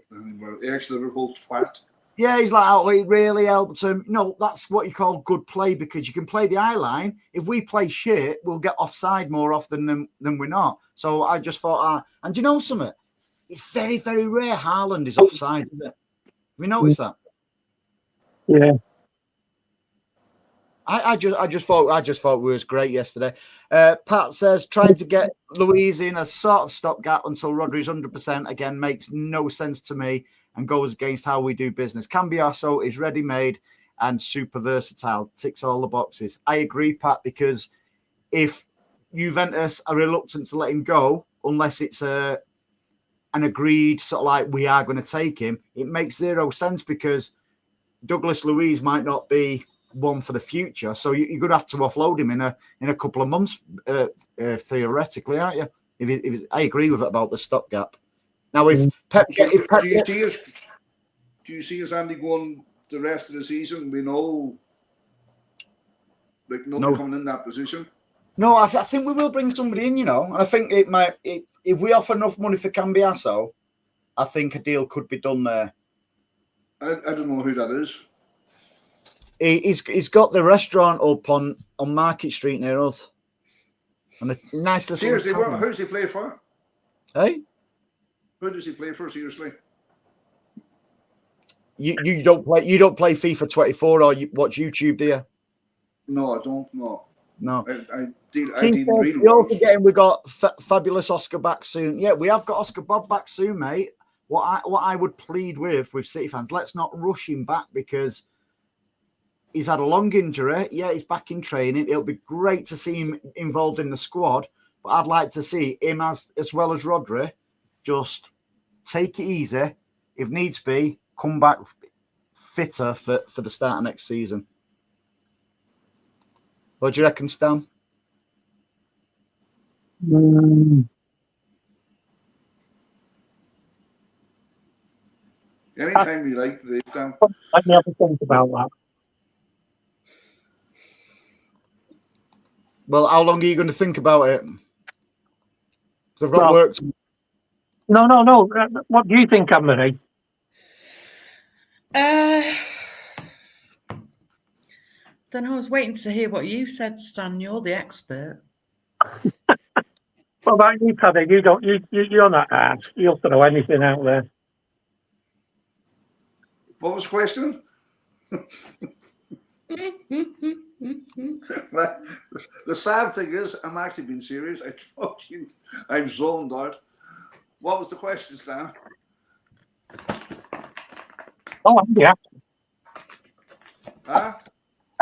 Ex-Liverpool twat.
Yeah, he's like, oh, it really helped him. No, that's what you call good play, because you can play the eye line. If we play shit, we'll get offside more often than we're not. So I just thought, and do you know something? It's very, very rare Haaland is offside, isn't it? Have you noticed that?
Yeah.
I just thought we was great yesterday. Pat says trying to get Louise in a sort of stopgap until Rodri's 100% again makes no sense to me and goes against how we do business. Cambiasso is ready-made and super versatile, ticks all the boxes. I agree, Pat, because if Juventus are reluctant to let him go, unless it's an agreed sort of like we are going to take him, it makes zero sense, because Douglas Luiz might not be one for the future. So you're going to have to offload him in a couple of months, theoretically, aren't you? I agree with it about the stopgap. Now, do
you see us Andy going the rest of the season? We know, like, nobody coming in that position.
No, I think we will bring somebody in, and I think if we offer enough money for Cambiasso, I think a deal could be done there.
I don't know who that is.
He's got the restaurant up on Market Street near us. And a nice little.
Seriously, who does he play for?
Hey?
Who does he play for? Seriously?
You don't play FIFA 24 or you watch YouTube, do you?
No, I don't. No. I didn't really.
We got fabulous Oscar back soon. Yeah, we have got Oscar Bob back soon, mate. What I would plead with City fans, let's not rush him back, because he's had a long injury. Yeah, he's back in training. It'll be great to see him involved in the squad, but I'd like to see him as well as Rodri just take it easy. If needs be, come back fitter for the start of next season. What do you reckon, Stan?
Anytime you like today, Stan.
I never think about that.
Well, how long are you going to think about it? Because I've got work to...
No. What do you think, Anne-Marie?
Don't know. I was waiting to hear what you said, Stan. You're the expert.
What about you, Paddy? You're not ass. You'll throw anything out there.
What was the question? The sad thing is, I'm actually being serious. I've zoned out. What was the question, Stan?
Oh, yeah.
Huh?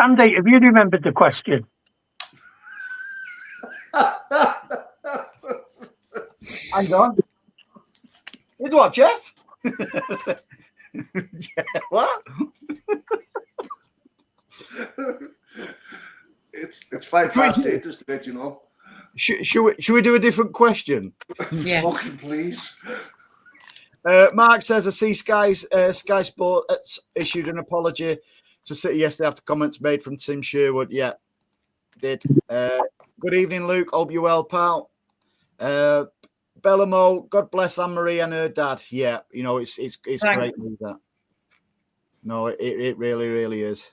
Andy, have you remembered the question?
Hang on. It's what, Jeff? What?
It's 8:05, just to let you know.
Should we do a different question?
Yeah.
Fucking please.
Mark says, I see Sky Sports issued an apology to City yesterday after comments made from Tim Sherwood. Yeah, did. Good evening, Luke. Hope you're well, pal. Bellamo, God bless Anne-Marie and her dad. Yeah, it's great news, that. No, it really, really is.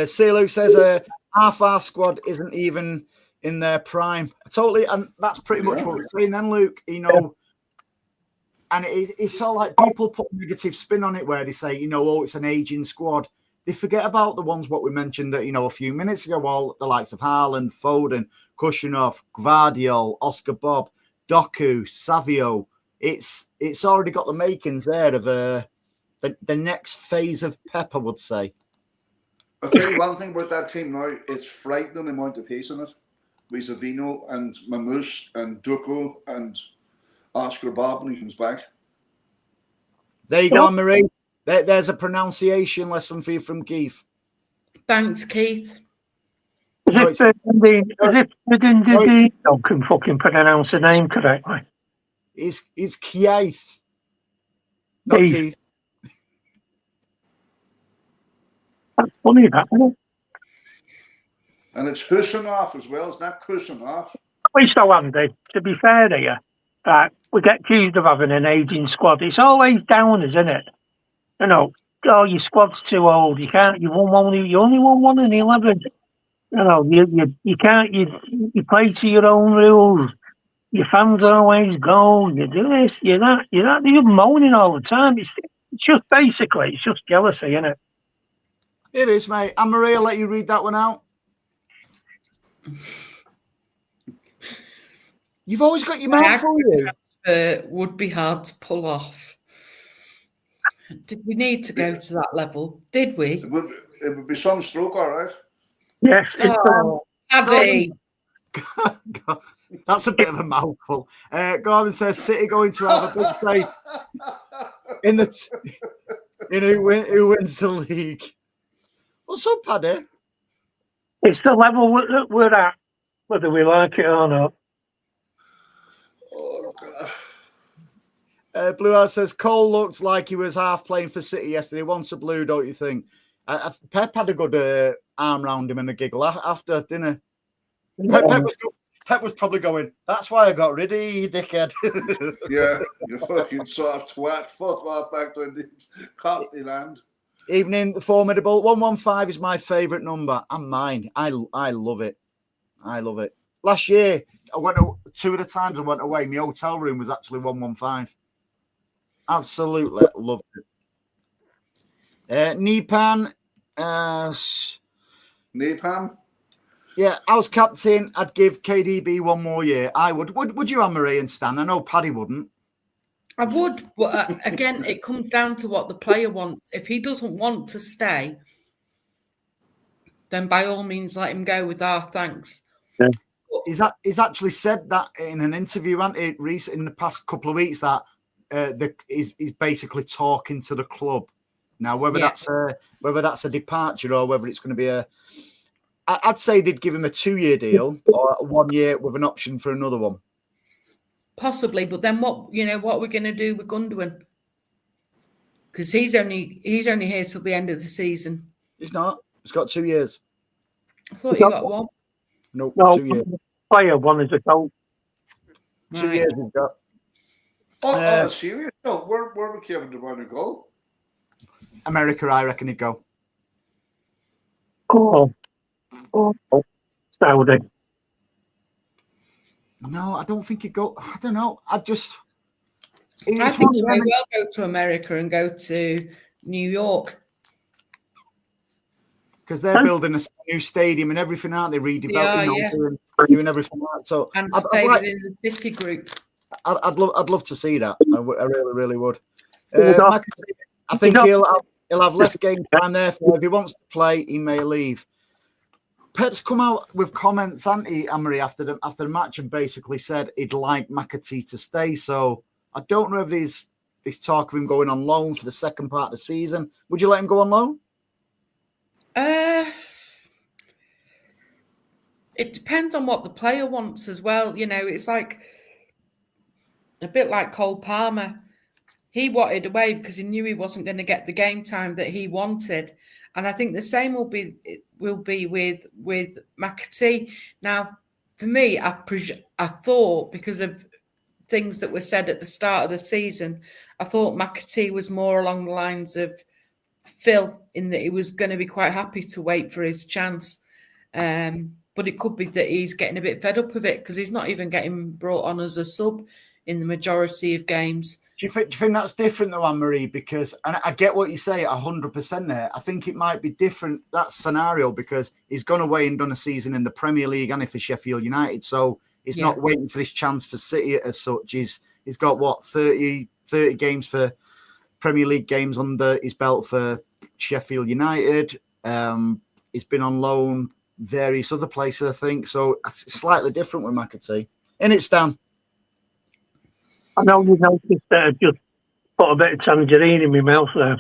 C. Luke says, half our squad isn't even in their prime. Totally, and that's pretty much what we're saying then, Luke. And it's all like people put negative spin on it where they say, it's an aging squad. They forget about the ones what we mentioned, a few minutes ago, all the likes of Haaland, Foden, Kushinov, Gvardiol, Oscar Bob, Doku, Savio. It's already got the makings there of the next phase of Pep, I would say.
I'll tell you one thing about that team now. It's frightening the amount of pace in it. With Savino and Mamouche and Doku and Oscar Bob when he comes back.
There you go, Marie. There's a pronunciation lesson for you from Keith.
Thanks, Keith.
As if Ferdinand can fucking pronounce the name correctly.
It's Keith, not Keith.
That's funny, that, isn't it?
And it's Husinov as well. It's not Kusinov.
So, Andy, to be fair to you, we get accused of having an aging squad. It's always down, isn't it? Your squad's too old. You only won 1 in 11. You can't. You play to your own rules. Your fans always go. You do this. You're that. You're moaning all the time. It's just basically, it's just jealousy, isn't it?
It is, mate. Anne-Marie, I'll let you read that one out. You've always got your mouth full, you.
Would be hard to pull off. Did we need to go to that level? Did we?
It would be some stroke, all right.
Yes.
Paddy.
God, that's a bit of a mouthful. Gordon says City going to have a big say in who wins the league. What's up, Paddy?
It's the level that we're at, whether we like it or not.
Oh, God.
Blue House says Cole looked like he was half playing for City yesterday. Once a blue, don't you think? Pep had a good arm round him and a giggle after, didn't he? Pep was probably going, that's why I got rid of you, dickhead.
Yeah, you fucking soft twat. Fuck off back to the Cockney land.
Evening, the formidable. 115 is my favourite number and mine. I love it. I love it. Last year, I went 2 of the times I went away. My hotel room was actually 115. Absolutely loved it. Nipan.
Nipan?
Yeah, I was captain. I'd give KDB 1 more year. I would. Would you, Anne-Marie and Stan? I know Paddy wouldn't.
I would, but again, it comes down to what the player wants. If he doesn't want to stay, then by all means let him go with our thanks.
Yeah.
He's actually said that in an interview, hasn't he, in the past couple of weeks, that he's basically talking to the club. Now, whether that's a departure or whether it's going to be I'd say they'd give him a 2-year deal or 1 year with an option for another one.
Possibly, but then what are we going to do with Gundogan? Because he's only here till the end of the season.
He's not. He's got 2 years.
I thought you got 1.
No, 2 years.
Player 1 is a goal.
2 years he's got.
Oh, serious? No, where would Kevin De Bruyne go?
America, I reckon he'd go.
Oh, Saudi.
No, I don't think he'd go. I don't know. I think
he may well go to America and go to New York.
Because they're building a new stadium and everything, aren't they? Redeveloping, doing everything like that. So
and staying in the City Group.
I'd love to see that. I really, really would. I think he'll have less game time there. If he wants to play, he may leave. Pep's come out with comments, hasn't he, Anne-Marie, after the match and basically said he'd like McAtee to stay. So I don't know if there's this talk of him going on loan for the second part of the season. Would you let him go on loan?
It depends on what the player wants as well. You know, it's like a bit like Cole Palmer. He wanted away because he knew he wasn't going to get the game time that he wanted. And I think the same will be with McAtee. Now, for me, I thought, because of things that were said at the start of the season, I thought McAtee was more along the lines of Phil, in that he was going to be quite happy to wait for his chance. But it could be that he's getting a bit fed up of it because he's not even getting brought on as a sub in the majority of games.
Do you think that's different though, Anne-Marie? Because, and I get what you say 100% there. I think it might be different, that scenario, because he's gone away and done a season in the Premier League and for Sheffield United. So he's not waiting for his chance for City as such. He's got, what, 30 games for Premier League games under his belt for Sheffield United. He's been on loan various other places, I think. So it's slightly different with McAtee. And it's Dan.
I know you noticed that I just put a bit of tangerine in my mouth there.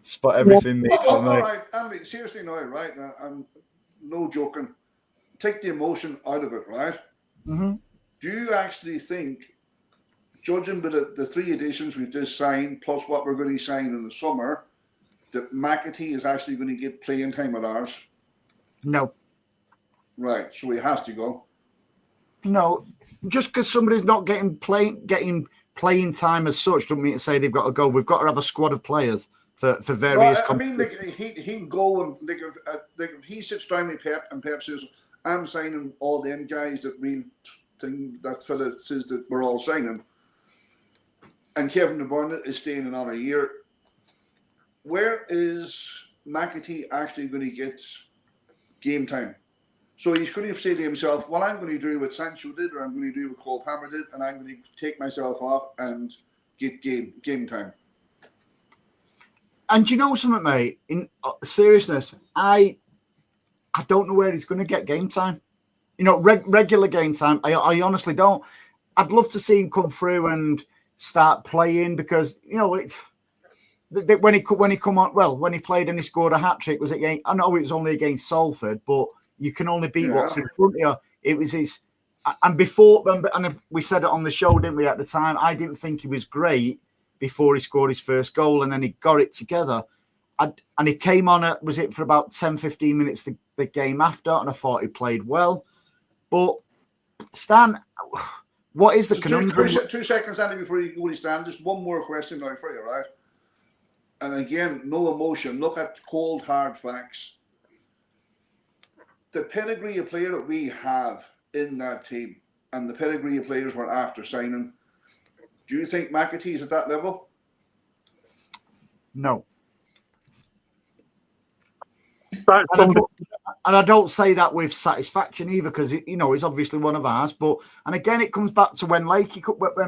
Spot everything, mate.
All right, Andy, seriously now, right? I'm no joking. Take the emotion out of it, right?
Mm-hmm.
Do you actually think, judging by the 3 additions we've just signed, plus what we're going to sign in the summer, that McAtee is actually going to get playing time at ours?
No.
Right, so he has to go.
No, just because somebody's not getting playing time as such, don't mean to say they've got to go. We've got to have a squad of players for various.
Well, I mean, like, he can go and if he sits down with Pep and Pep says, "I'm signing all them guys that we think that fella says that we're all signing," and Kevin De Bruyne is staying another year. Where is McAtee actually going to get game time? So he's going to say to himself, well, I'm going to do what Sancho did, or I'm going to do what Cole Palmer did, and I'm going to take myself off and get game time.
And you know something, mate? In seriousness, I don't know where he's going to get game time. You know, regular game time. I honestly don't. I'd love to see him come through and start playing because, you know, when he come on, well, when he played and he scored a hat trick, was it? I know it was only against Salford, but you can only beat what's in front of you. It was his, and before, and we said it on the show, didn't we, at the time? I didn't think he was great before he scored his first goal, and then he got it together. And he came on, was it for about 10, 15 minutes the game after, and I thought he played well. But, Stan, what is the conundrum?
2 seconds, Andy, before you go to Stan. Just one more question now for you, right? And again, no emotion. Look at cold, hard facts. The pedigree of player that we have in that team and the pedigree of players we're after signing, do you think McAtee's at that level?
No. And I don't say that with satisfaction either, because you know he's obviously one of ours. But and again, it comes back to when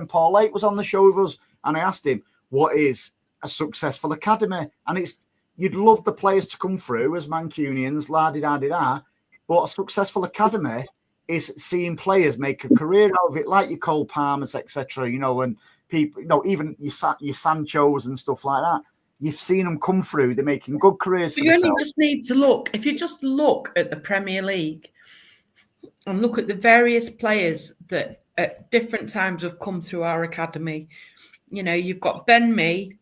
Paul Lake was on the show with us, and I asked him what is a successful academy, and it's you'd love the players to come through as Mancunians, la-di-da-di-da, but a successful academy is seeing players make a career out of it, like your Cole Palmers, etc. You know, and people, you know, even your Sanchos and stuff like that. You've seen them come through; they're making good careers.
But you only just need to look. If you just look at the Premier League and look at the various players that at different times have come through our academy, you know, you've got Ben Mee,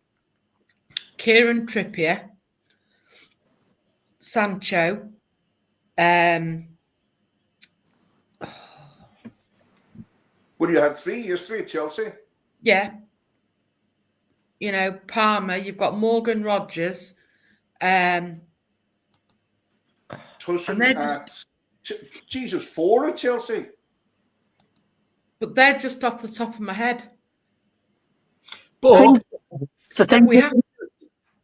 Kieran Trippier, Sancho.
Well, you had 3 years, 3 at Chelsea.
Yeah. You know, Palmer, you've got Morgan Rogers.
Tussen at, Jesus, 4 at Chelsea.
But they're just off the top of my head.
But
so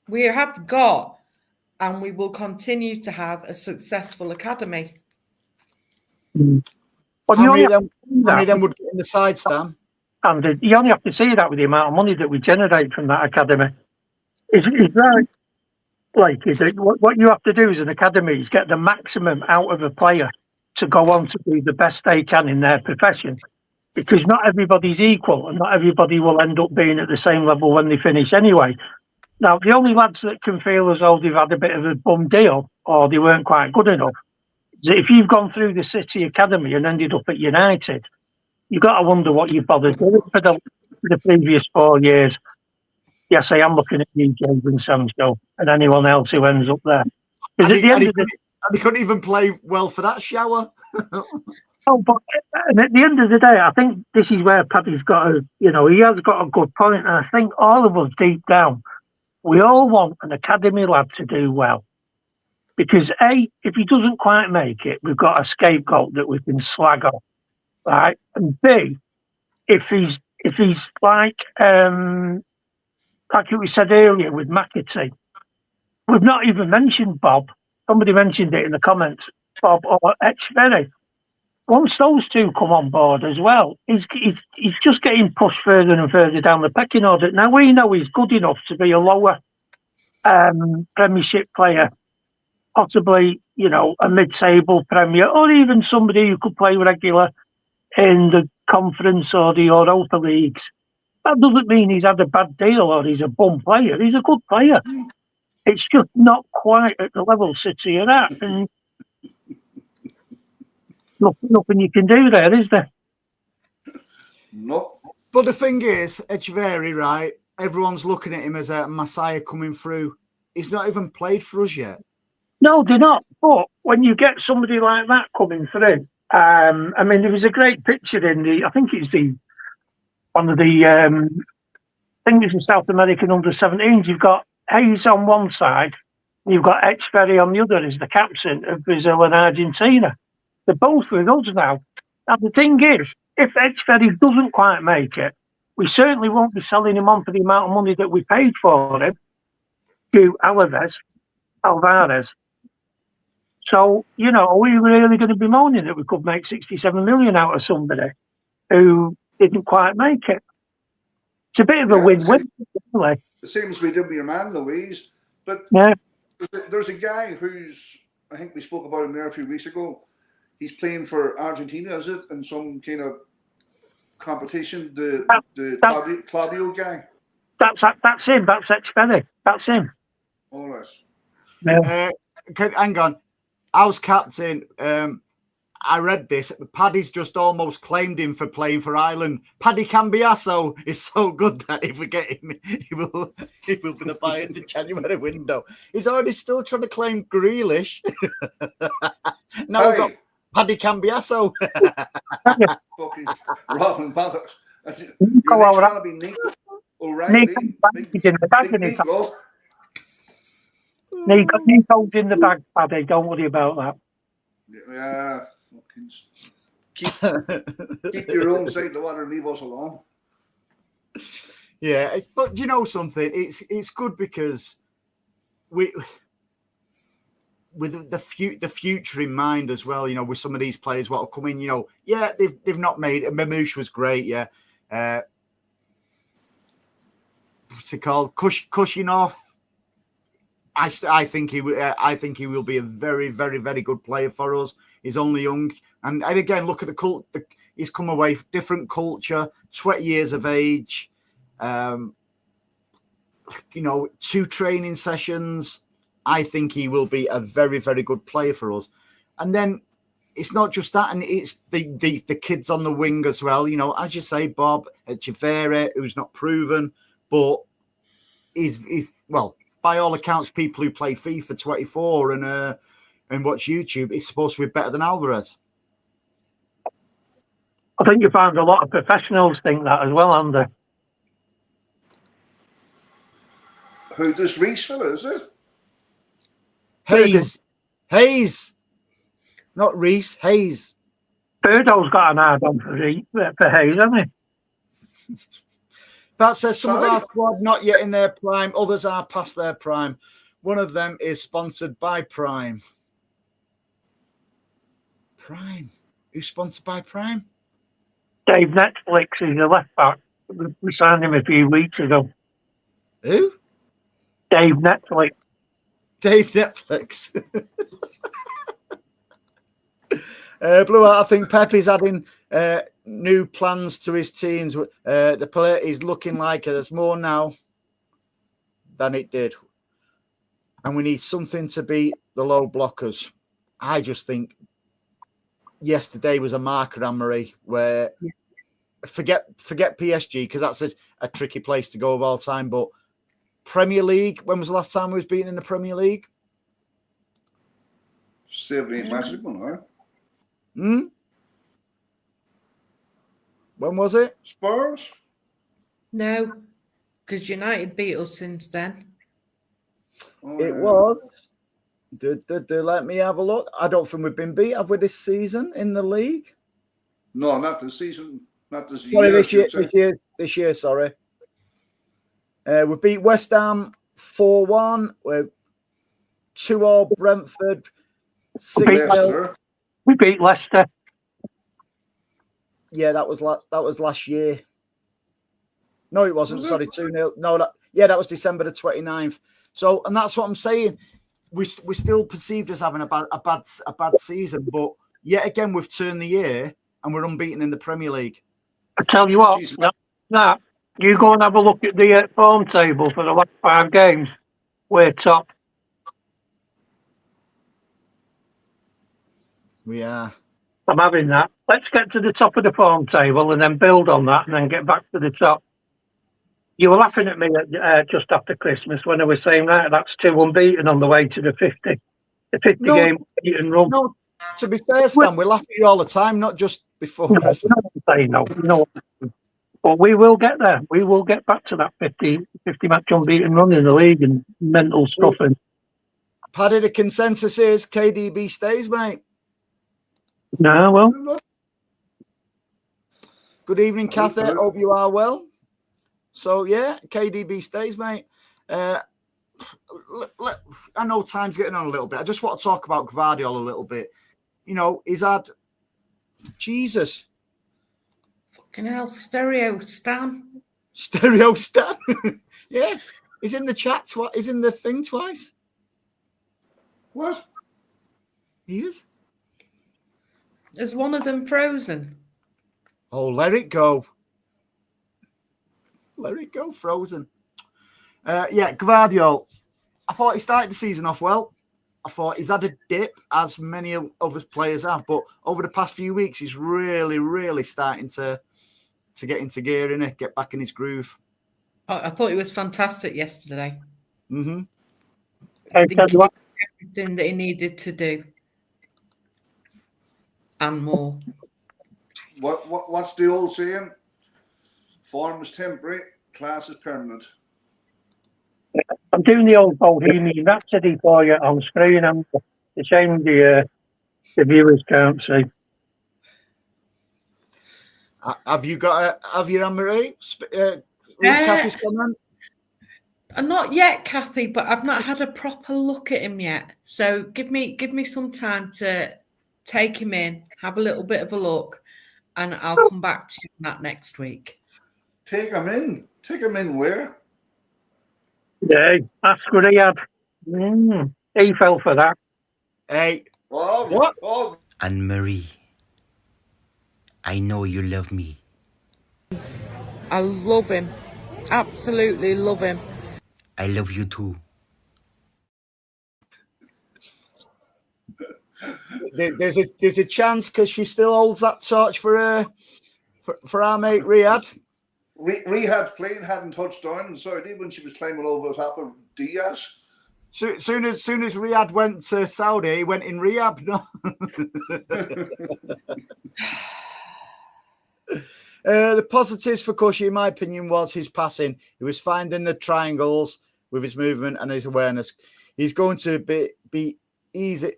we have got, and we will continue to have a successful academy.
Well,
how many of them would get in the side, Stan?
And you only have to see that with the amount of money that we generate from that academy. Is that like what you have to do as an academy is get the maximum out of a player to go on to do the best they can in their profession, because not everybody's equal and not everybody will end up being at the same level when they finish anyway. Now, the only lads that can feel as though they've had a bit of a bum deal or they weren't quite good enough If you've gone through the City Academy and ended up at United, you've got to wonder what you've bothered doing for the previous 4 years. Yes, I am looking at you, James and Sancho, and anyone else who ends up there.
And he couldn't even play well for that shower.
But at the end of the day, I think this is where Paddy's got he has got a good point. And I think all of us deep down, we all want an academy lad to do well. Because A, if he doesn't quite make it, we've got a scapegoat that we can slag off, right? And B, if he's like we said earlier with McAtee, we've not even mentioned Bob. Somebody mentioned it in the comments, Bob or Exferry. Once those two come on board as well, he's just getting pushed further and further down the pecking order. Now, we know he's good enough to be a lower Premiership player, possibly, a mid-table Premier, or even somebody who could play regular in the Conference or the Europa Leagues. That doesn't mean he's had a bad deal or he's a bum player. He's a good player. It's just not quite at the level City are at. And nothing you can do there, is there?
No.
But the thing is, Echeverri, right? Everyone's looking at him as a messiah coming through. He's not even played for us yet.
No, they're not. But when you get somebody like that coming through, there was a great picture in I think it's the South American under-17s. You've got Hayes on one side, and you've got Echeverri on the other as the captain of Brazil and Argentina. They're both with us now. Now, the thing is, if Echeverri doesn't quite make it, we certainly won't be selling him on for the amount of money that we paid for him to Alvarez. So, are we really going to be moaning that we could make 67 million out of somebody who didn't quite make it? It's a bit of a win-win, really.
The same as we did with your man, Louise. But there's a guy who's, I think we spoke about him there a few weeks ago. He's playing for Argentina, is it? In some kind of competition, the Claudio guy.
That's him. That's Echeverri. That's him.
All right.
Yeah.
Hang on. I was captain. I read this. Paddy's just almost claimed him for playing for Ireland. Paddy Cambiasso is so good that if we get him, he will be the buy in the January window. He's already still trying to claim Grealish. Now we've got Paddy Cambiasso.
Fucking Robin Bollocks. You're trying to be Nico O'Reilly.
Nico's in the bag, Paddy. Don't worry about that.
Yeah. Keep your own side of the water and leave us alone.
Yeah, but you know something? It's good because with the future in mind as well, with some of these players what will come in, they've not made it. Mamouche was great, yeah. What's it called? Kushinov. I think he will be a very, very, very good player for us. He's only young, and again, look at he's come away from different culture, 20 years of age, 2 training sessions. I think he will be a very, very good player for us. And then it's not just that, and it's the kids on the wing as well. As you say, Bob Echeverri, who's not proven, but he's by all accounts, people who play FIFA 24 and watch YouTube, it's supposed to be better than Alvarez.
I think you find a lot of professionals think that as well, Andy.
Who does Reese fella, is it?
Hayes. Not Reese, Hayes.
Birdo's got an hard on for Hayes, hasn't he?
That says some of our squad not yet in their prime, others are past their prime. One of them is sponsored by Prime. Prime? Who's sponsored by Prime?
Dave Netflix is the left back. We signed him a few weeks ago.
Who?
Dave Netflix.
Dave Netflix. Blue Art, I think Pepe's adding new plans to his teams. The player is looking like there's more now than it did. And we need something to beat the low blockers. I just think yesterday was a marker, Anne-Marie, where forget PSG because that's a tricky place to go of all time. But Premier League, when was the last time we was beaten in the Premier League?
7-8 matches ago, no?
When was it?
Spurs?
No, because United beat us since then.
Oh,
It was. Let me have a look. I don't think we've been beat, have we, this season in the league?
No, not this season. Not this
Sorry,
year.
This year, sorry. We beat West Ham 4-1. We're 2-0 Brentford. 6-0.
We beat Leicester.
Yeah, that was last year. No, it wasn't. Sorry, 2-0. No, that was December the 29th. So, and that's what I'm saying. We're still perceived as having a bad season, but yet again we've turned the year and we're unbeaten in the Premier League.
I tell you what, that you go and have a look at the form table for the last 5 games. We're top.
We are.
I'm having that. Let's get to the top of the form table and then build on that and then get back to the top. You were laughing at me just after Christmas when I was saying that's 2 unbeaten on the way to the 50. The 50 game unbeaten run.
No, to be fair, Stan, we laugh at you all the time, not just before Christmas.
No. But we will get there. We will get back to that 50 match unbeaten run in the league and mental stuff. And
Paddy, the consensus is KDB stays, mate.
No, well.
Good evening, Kathy. Hope you are well. So, yeah, KDB stays, mate. I know time's getting on a little bit. I just want to talk about Gvardiol a little bit. You know, he's had... Jesus.
Fucking hell, Stereo Stan.
Stereo Stan? Yeah. He's in the chat twice. He's in the thing twice.
What?
He is.
Is one of them frozen?
Oh, let it go. Let it go, frozen. Yeah, Gvardiol. I thought he started the season off well. I thought he's had a dip, as many of his players have, but over the past few weeks, he's really, really starting to get into gear, innit? Get back in his groove.
I thought he was fantastic yesterday.
Mm-hmm.
I think he did everything that he needed to do. And more.
What's the old saying? Form is temporary, class is permanent.
I'm doing the old Bohemian Rhapsody for you on screen. I'm the shame the viewers can't see.
Have you Anne-Marie? Kathy's comment?
Not yet, Kathy, but I've not had a proper look at him yet. So give me some time to take him in, have a little bit of a look, and I'll come back to you on that next week.
Take him in. Take him in where?
Yeah, ask what he had. He fell for that.
Hey.
Oh,
what?
Oh.
Anne-Marie, I know you love me.
I love him. Absolutely love him.
I love you too.
There's a chance because she still holds that torch for our mate Riyadh.
Riyadh plane hadn't touched down in Saudi when she was climbing over the top of Diaz.
Soon as Riyadh went to Saudi, he went in rehab. No. The positives for Cushy, in my opinion, was his passing. He was finding the triangles with his movement and his awareness. He's going to be easy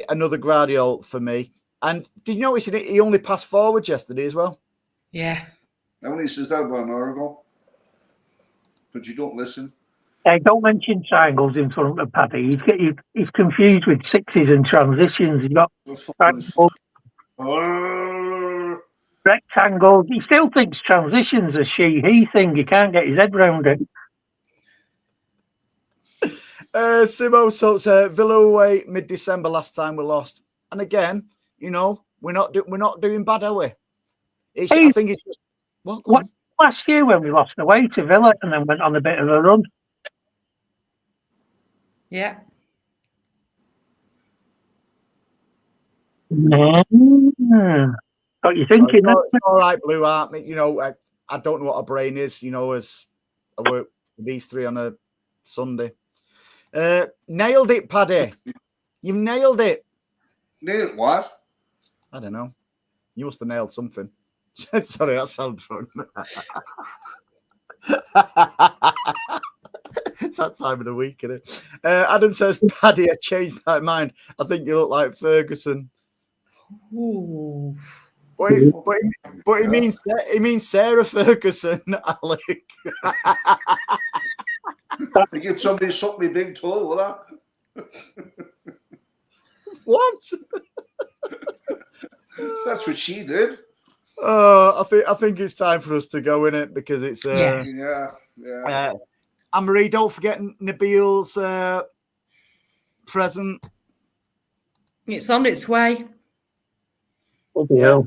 another Gvardiol for me. And did you notice he only passed forward yesterday as well?
Yeah.
Now when he says that about an hour ago, but you don't listen.
Hey, don't mention triangles in front of Paddy. He's confused with sixes and transitions. He's got rectangles. He still thinks transitions are he thing. He can't get his head round it.
Simo, so Villa away mid-December last time we lost, and again, you know, we're not doing bad, are we? I think it's just what
last year when we lost away to Villa and then went on a bit of a run.
Yeah.
Got you thinking.
It's all right, Blue Art. You know, I don't know what a brain is. You know, as I work with these three on a Sunday. Nailed it, Paddy. You've nailed it.
Nailed what?
I don't know. You must have nailed something. Sorry, that sounds wrong. It's that time of the week, isn't it? Adam says, Paddy, I changed my mind. I think you look like Ferguson.
Ooh.
But he means Sarah Ferguson, Alec.
I get somebody suck me big toe, will I?
What?
That's what she did.
I think it's time for us to go in it because it's
Yes.
Yeah.
Anne-Marie, don't forget Nabil's present.
It's on its way.
Yeah,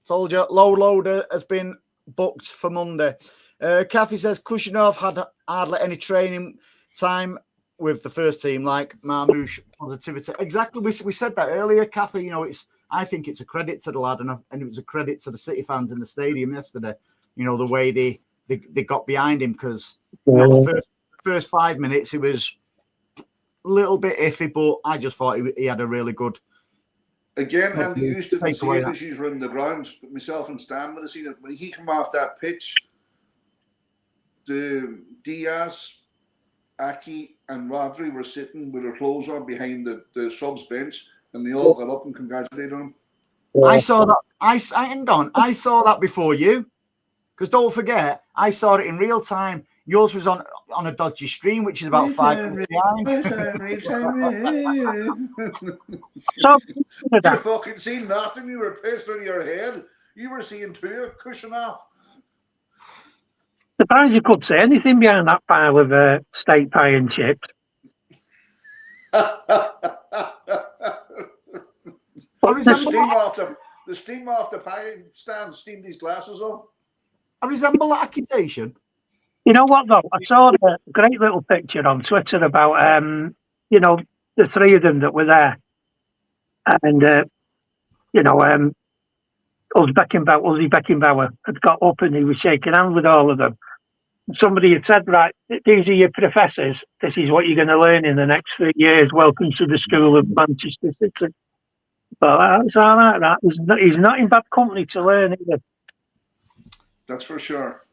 told you. Low loader has been booked for Monday. Kathy says Kushinov had hardly any training time with the first team, like Marmouche positivity. Exactly, we said that earlier, Kathy. You know, I think it's a credit to the lad, and it was a credit to the City fans in the stadium yesterday. You know, the way they got behind him because the first 5 minutes it was a little bit iffy, but I just thought he had a really good.
Again, and you used to see it because he's running the ground. But myself and Stan would have seen it when he came off that pitch. The Diaz, Aki, and Rodri were sitting with their clothes on behind the subs bench, and they all got up and congratulated him.
I saw that. I saw that before you, because don't forget, I saw it in real time. Yours was on a dodgy stream, which is about 5 minutes behind.
You fucking seen nothing. You were pissed on your head. You were seeing two cushion off.
Suppose you could say anything behind that pile of steak pie and chips.
The steam off the pie stand steamed these glasses off.
I resemble that accusation.
You know what, though? I saw a great little picture on Twitter about, the three of them that were there. And, Ozzy Beckenbauer had got up and he was shaking hands with all of them. Somebody had said, right, these are your professors. This is what you're going to learn in the next 3 years. Welcome to the School of Manchester City. But it's all right, that. He's not in bad company to learn either. That's
for sure.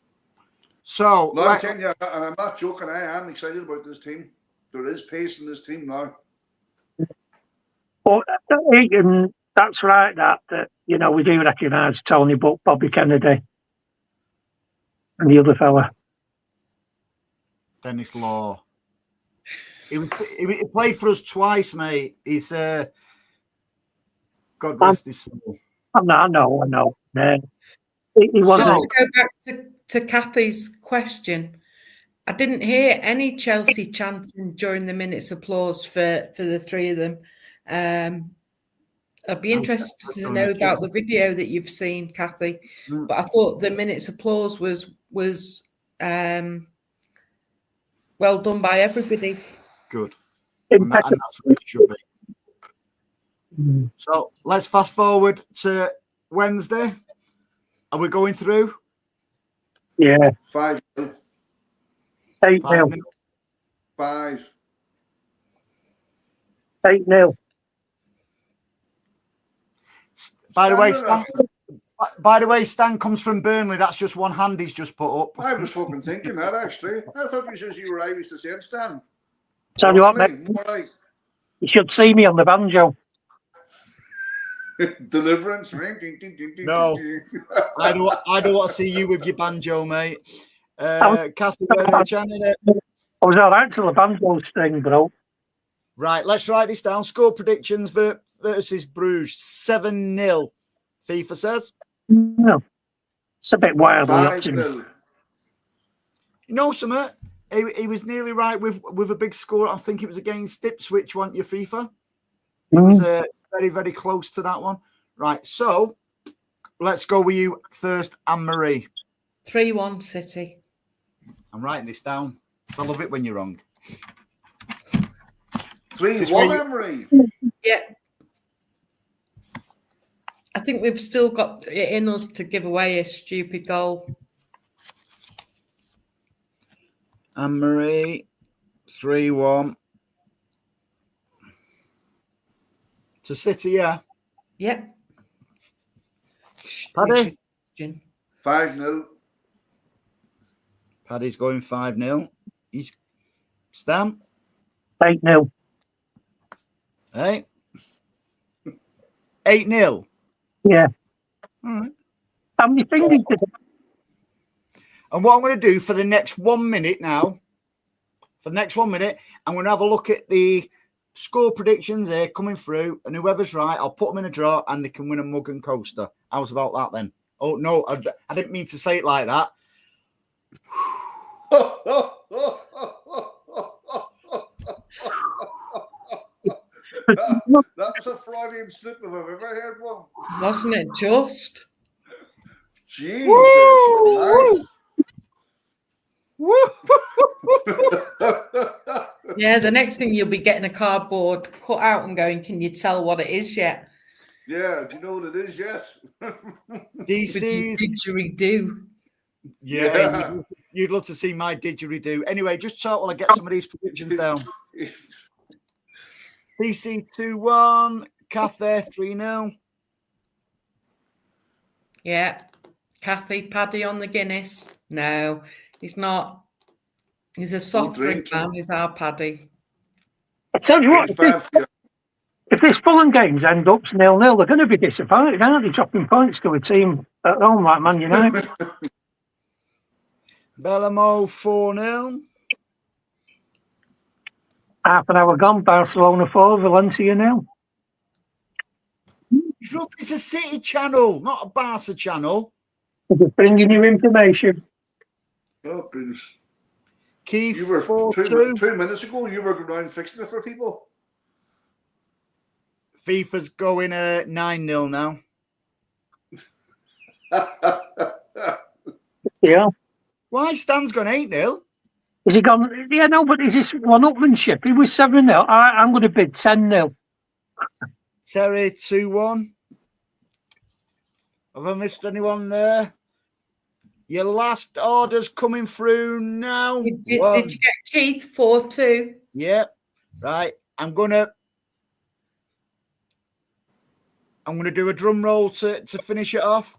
So,
no, I tell you, and I'm not joking, I am excited about this team. There is pace in this team now.
But that's right, that we do recognise Tony Buck, Bobby Kennedy, and the other fella.
Dennis Law. He played for us twice, mate. He's God rest his soul.
I know. He
wasn't. Just to go back to Kathy's question, I didn't hear any Chelsea chanting during the minute's applause for the three of them. I'd be interested to know about the video that you've seen, Kathy. But I thought the minute's applause was well done by everybody.
Good. And that's what it should be. So let's fast forward to Wednesday. Are we going through?
Yeah.
5.
8-0.
5.
8-0.
By the way, Stan comes from Burnley. That's just one hand he's just put up.
I was fucking thinking that, actually. I thought you were Irish to say it, Stan.
Tell you what, mate. You should see me on the banjo.
Deliverance.
No, I don't want to see you with your banjo, mate. Kathy, I
was all right till the banjo string, bro.
Right, let's write this down. Score predictions versus Bruges. 7-0. FIFA says.
No, it's a bit wild.
5-0.
You know, something. He was nearly right with a big score. I think it was against Ipswich, wasn't you, FIFA? It was very, very close to that one. Right, so let's go with you first, Anne-Marie.
3-1 City.
I'm writing this down. I love it when you're wrong.
3-1, Anne-Marie.
Yeah. I think we've still got it in us to give away a stupid goal.
Anne-Marie, 3-1. To City, yeah.
Yep.
Paddy?
5-0.
Paddy's going 5-0. He's Stan.
8-0.
Hey. 8-0.
Yeah.
All right.
How many fingers did it?
And what I'm going to do for the next 1 minute now, I'm going to have a look at the score predictions here coming through, and whoever's right, I'll put them in a draw and they can win a mug and coaster. How's about that then? Oh, no, I didn't mean to say it like that.
That's a Freudian slip if I've ever heard one.
Wasn't it just?
Jesus.
Woo! Woo!
Yeah, the next thing you'll be getting a cardboard cut out and going, can you tell what it is yet?
Yeah, do you know what it is yet?
DC.
Didgeridoo.
Yeah. You'd love to see my didgeridoo. Anyway, just talk while I get some of these predictions down. PC 2-1. Cathay 3-0.
Yeah. Kathy, Paddy on the Guinness. No, he's not. He's a soft drink man. He's our Paddy.
I tell you what, if this Fulham games end up 0-0, they're going to be disappointed, aren't they? Dropping points to a team at home like Man United.
Bellamo 4-0.
Half an hour gone, Barcelona 4, Valencia 0.
Look, it's a City channel, not a Barca channel.
They're just bringing you information.
Oh, goodness.
Keith,
You were
4-2.
2 minutes ago, you were going around fixing it for people.
FIFA's going 9-0 now.
Yeah.
Why? Stan's gone 8-0.
Has he gone? Yeah, no, but is this one-upmanship? He was 7-0. I'm going to bid 10-0.
Terry 2-1. Have I missed anyone there? Your last order's coming through now.
Did you get Keith 4-2?
Yep. Right. I'm gonna do a drum roll to finish it off.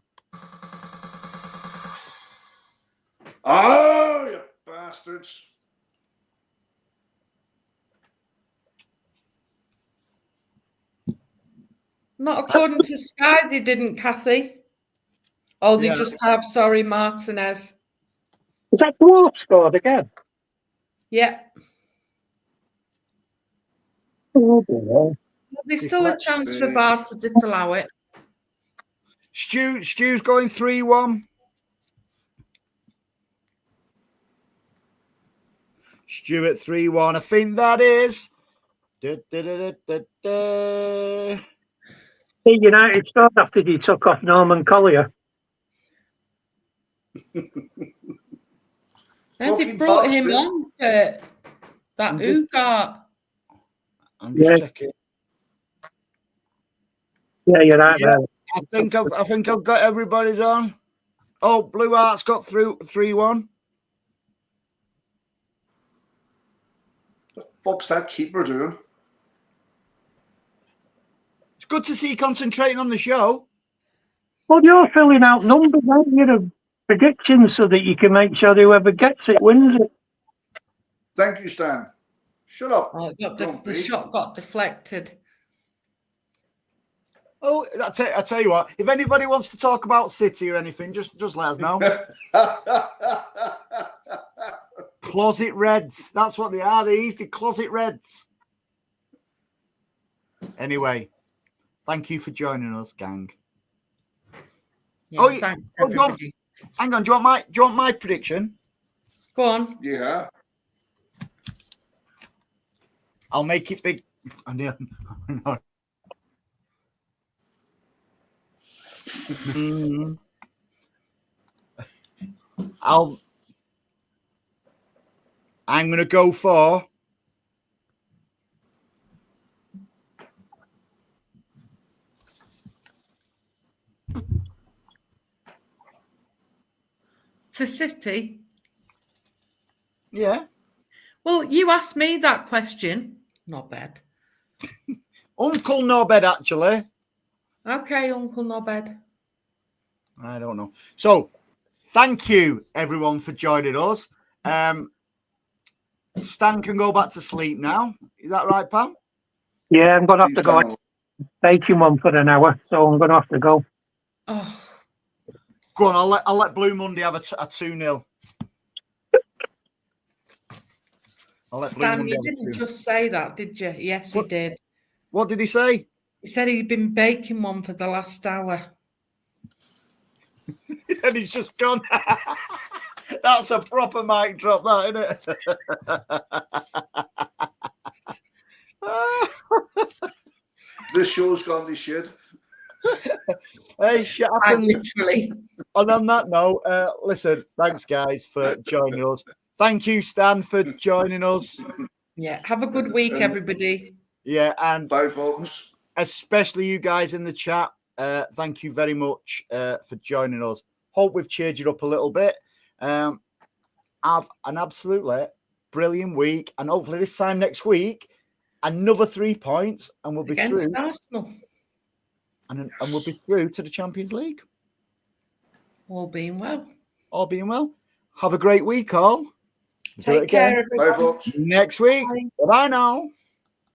Oh, you bastards.
Not according to Sky, they didn't, Kathy. Oh, they just have, sorry, Martinez.
Is that Dwarf scored again?
Yeah.
Oh,
There's still a chance for Bar to disallow it.
Stu's going 3-1. Stu at 3-1. I think that is.
United scored after he took off Norman Collier.
And they brought him on for that Ugart.
I'm just checking.
Yeah, you're right there.
I think I've got everybody done. Oh, Blue Heart's got through 3-1.
What the fuck's that keeper doing?
It's good to see you concentrating on the show.
Well, you're filling out numbers, aren't you? Of predictions so that you can make sure whoever gets it wins it.
Thank you, Stan. Shut up.
Oh, the shot got deflected.
Oh, I tell you what. If anybody wants to talk about City or anything, just let us know. Closet Reds. That's what they are. They're the Closet Reds. Anyway, thank you for joining us, gang.
Yeah, thanks, everybody.
Hang on. Do you want my prediction?
Go on.
Yeah.
I'll make it big. I'm going to go for
to City?
Yeah.
Well, you asked me that question. Not bad.
Uncle Nobed, actually.
Okay, Uncle Nobed.
I don't know. So, thank you, everyone, for joining us. Stan can go back to sleep now. Is that right, Pam?
Yeah, I'm going to have to go.
Please,
Taking one for an hour, so I'm going to have to go.
Oh,
Go on, I'll let Blue Monday have a 2-0. I'll let Blue
Stan,
Monday
you
have a
didn't
2-0.
just say that, did you? Yes, he did.
What did he say?
He said he'd been baking one for the last hour.
And he's just gone. That's a proper mic drop, that, isn't it?
this show's gone to shit.
Hey, shit
Quite
happens.
literally.
And on that note, listen, thanks, guys, for joining us. Thank you, Stan, for joining us.
Yeah. Have a good week, everybody.
Yeah, and
Bye, folks.
especially you guys in the chat. Thank you very much for joining us. Hope we've cheered you up a little bit. Have an absolutely brilliant week. And hopefully this time next week, another 3 points and we'll be
Against
through.
Arsenal.
And we'll be through to the Champions League.
All being well.
All being well. Have a great week, all. Do it
Take care,
again
everyone.
Bye, folks.
next week.
Bye.
Bye now.